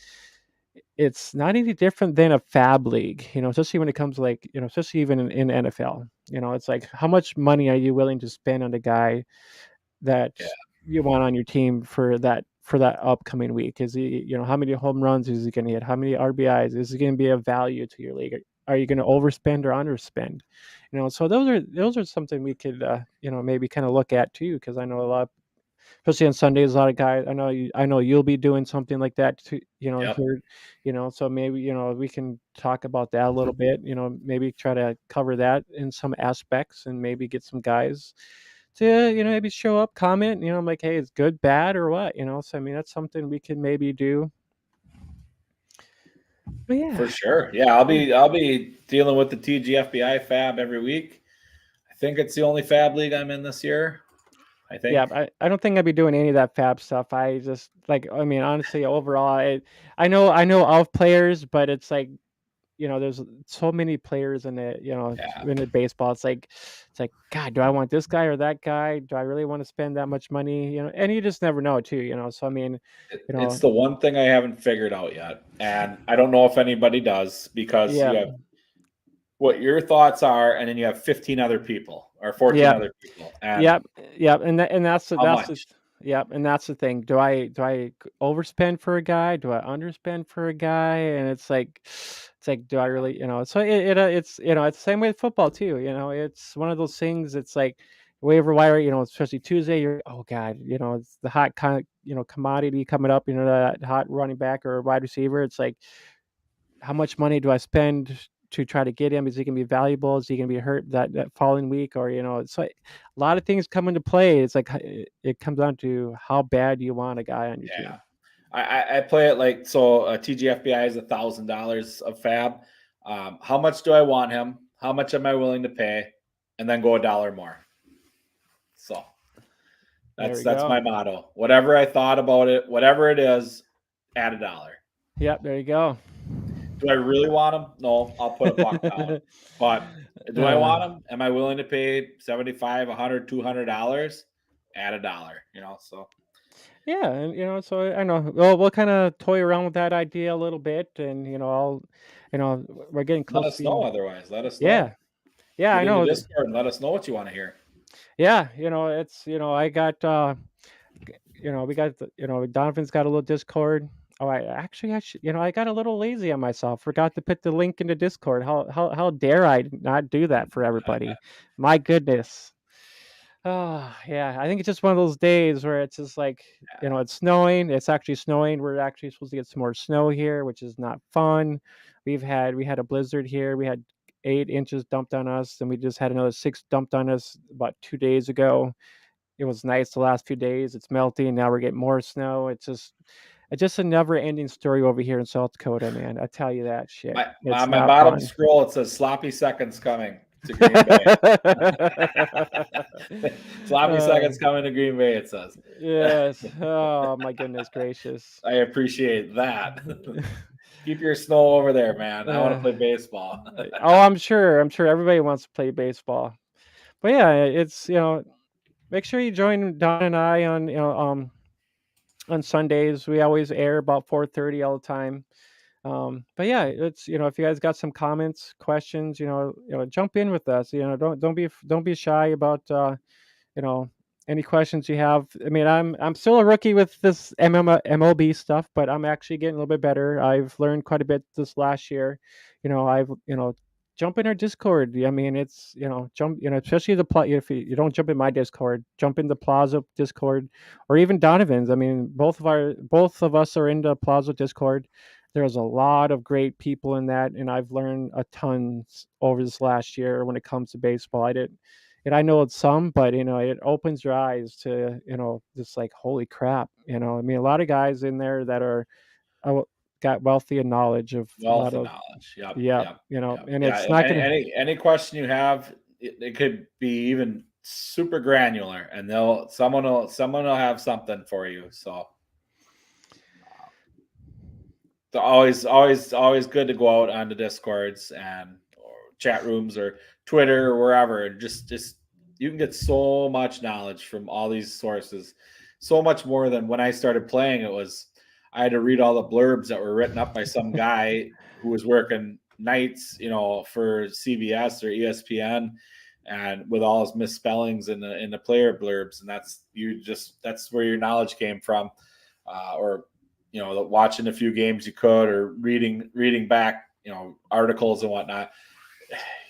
it's not any different than a fab league, especially when it comes to, like, especially even in NFL. It's like, how much money are you willing to spend on a guy that
Yeah.
you want on your team for that upcoming week? Is he, how many home runs is he going to hit? How many RBIs is he going to be of value to your league? Are you going to overspend or underspend? So those are something we could maybe kind of look at too, because I know a lot, especially on Sundays, a lot of guys. I know you'll be doing something like that too.
Yep.
Here, so maybe we can talk about that a little bit. Maybe try to cover that in some aspects, and maybe get some guys to maybe show up, comment. I'm like, hey, it's good, bad, or what? So I mean, that's something we can maybe do. But
For
yeah,
sure. Yeah, I'll be dealing with the TGFBI Fab every week. I think it's the only Fab league I'm in this year. I
yeah.
think.
I don't think I'd be doing any of that fab stuff. I just like, I mean, honestly, overall, I know of players, but it's like, there's so many players in it,
Yeah.
in the baseball. It's like, God, do I want this guy or that guy? Do I really want to spend that much money? And you just never know too, So I mean, you
It's
know,
the one thing I haven't figured out yet. And I don't know if anybody does because
yeah,
you have what your thoughts are, and then you have 15 other people or 14
yeah,
other people. And
yep, yep, and
how much?
yep, and that's the thing. Do I overspend for a guy? Do I underspend for a guy? And it's like, do I really, So it's the same way with football too. It's one of those things. It's like waiver wire. Especially Tuesday. You're, oh God, it's the hot kind of commodity coming up. That hot running back or wide receiver. It's like, how much money do I spend to try to get him? Is he going to be valuable? Is he going to be hurt that following week? Or so a lot of things come into play. It's like it comes down to how bad do you want a guy on your
Yeah.
team.
I play it like so. TGFBI is $1,000 of Fab. How much do I want him? How much am I willing to pay? And then go a dollar more. So
There
that's
we
that's
go.
my motto. Whatever I thought about it, whatever it is, add a dollar.
Yep, there you go.
Do I really want him? No, I'll put a buck down. But do I
uh,
want him? Am I willing to pay 75, 100, $200? Add a dollar. So
yeah, and so I know. Well, we'll kind of toy around with that idea a little bit, and we're getting
let
close to
us know.
being.
Otherwise, let us
Yeah,
know.
yeah, I
Get in the
know.
Discord and let us know what you want to hear.
Yeah, it's I got we got Donovan's got a little Discord. Oh, I got a little lazy on myself. Forgot to put the link into Discord. How dare I not do that for everybody? My goodness. Oh, yeah. I think it's just one of those days where it's just like, it's snowing. It's actually snowing. We're actually supposed to get some more snow here, which is not fun. We had a blizzard here. We had 8 inches dumped on us, and we just had another 6 dumped on us about 2 days ago. It was nice the last few days. It's melting. Now we're getting more snow. It's just a never ending story over here in South Dakota, man. I tell you that shit.
My
It's
my
not
bottom
fun.
scroll it says sloppy seconds coming to Green Bay. Sloppy
Uh,
seconds coming to Green Bay. It says.
yes. Oh my goodness gracious.
I appreciate that. Keep your snow over there, man. I want to
Uh,
play baseball.
oh, I'm sure everybody wants to play baseball. But yeah, it's make sure you join Don and I on Sundays. We always air about 4:30 all the time. But yeah, it's if you guys got some comments, questions, jump in with us. Don't be shy about you know any questions you have. I mean, I'm still a rookie with this MLB stuff, but I'm actually getting a little bit better. I've learned quite a bit this last year. I've jump in our Discord. I mean, it's jump especially if you don't jump in my Discord, jump in the Plaza Discord, or even Donovan's. I mean, both of us are in the Plaza Discord. There's a lot of great people in that, and I've learned a ton over this last year when it comes to baseball. I know it's some, but it opens your eyes to just like, holy crap. I mean, a lot of guys in there that are uh, got wealthy of knowledge of a
Wealth
lot
of
of.
knowledge. Yep,
Yeah,
yep, yep.
and
Yeah.
it's not
Any
gonna.
any any question you have, it could be even super granular, and someone will have something for you. So it's always good to go out on the Discords and or chat rooms or Twitter or wherever, and just you can get so much knowledge from all these sources, so much more than when I started playing. It was I had to read all the blurbs that were written up by some guy who was working nights, for CBS or ESPN, and with all his misspellings in the player blurbs, and that's where your knowledge came from, or watching a few games you could, or reading back, articles and whatnot.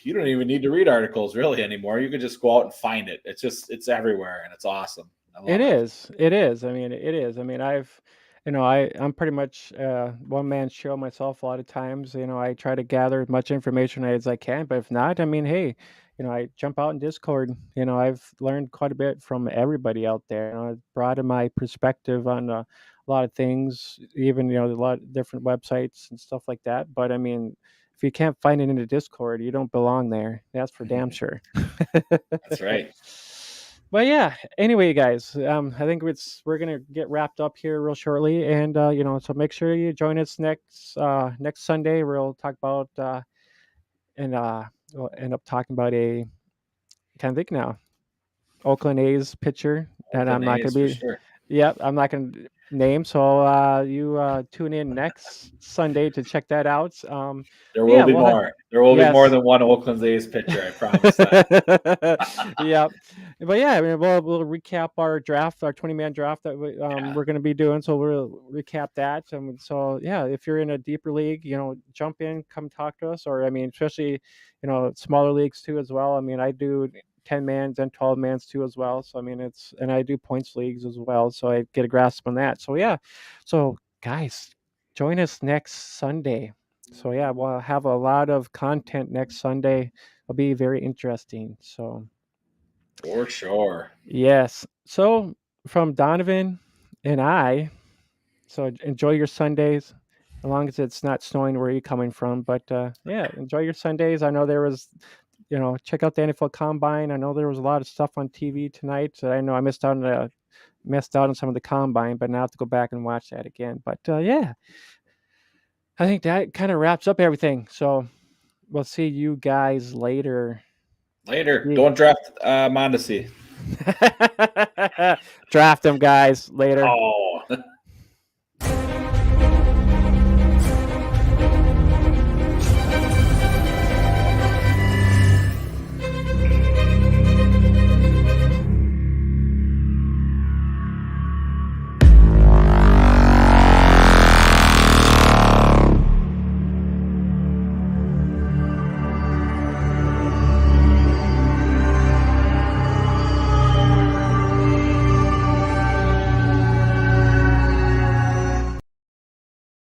You don't even need to read articles really anymore. You can just go out and find it. It's everywhere, and it's awesome. I
It
love it.
is. It is. I mean, it is. I mean, I'm pretty much one man show myself a lot of times. I try to gather as much information as I can, but if not, I mean, hey, I jump out in Discord. I've learned quite a bit from everybody out there. I've broadened my perspective on a lot of things, even a lot of different websites and stuff like that. But I mean, if you can't find it in the Discord, you don't belong there. That's for damn sure.
That's right.
But yeah, anyway, guys, I think we're gonna get wrapped up here real shortly, and so make sure you join us next Sunday. We'll talk about and we'll end up talking about a can't think now Oakland A's pitcher that I'm
Oakland
not gonna
A's for
be.
sure.
Yep, I'm not gonna name. So you tune in next Sunday to check that out.
There
But
will
yeah,
be
we'll
more. There will be more
yes.
than one Oakland A's pitcher. I promise that.
Yeah, but yeah, I mean, we'll recap our draft, our 20-man draft that
Yeah.
we're going to be doing. So we'll recap that. So yeah, if you're in a deeper league, jump in, come talk to us, or I mean, especially smaller leagues too as well. I mean, I do 10-mans and 12-mans too as well. So I mean, and I do points leagues as well. So I get a grasp on that. So yeah, so guys, join us next Sunday. So yeah, we'll have a lot of content next Sunday. It'll be very interesting. So
For sure.
yes. So from Donovan and I, so enjoy your Sundays, as long as it's not snowing where you're coming from. But yeah, enjoy your Sundays. I know there was, check out the NFL Combine. I know there was a lot of stuff on TV tonight. So I know I missed out on some of the Combine, but now I have to go back and watch that again. But yeah, I think that kind of wraps up everything. So we'll see you guys later.
Later.
Yeah.
Don't draft Mondesi.
Draft them, guys. Later.
Oh.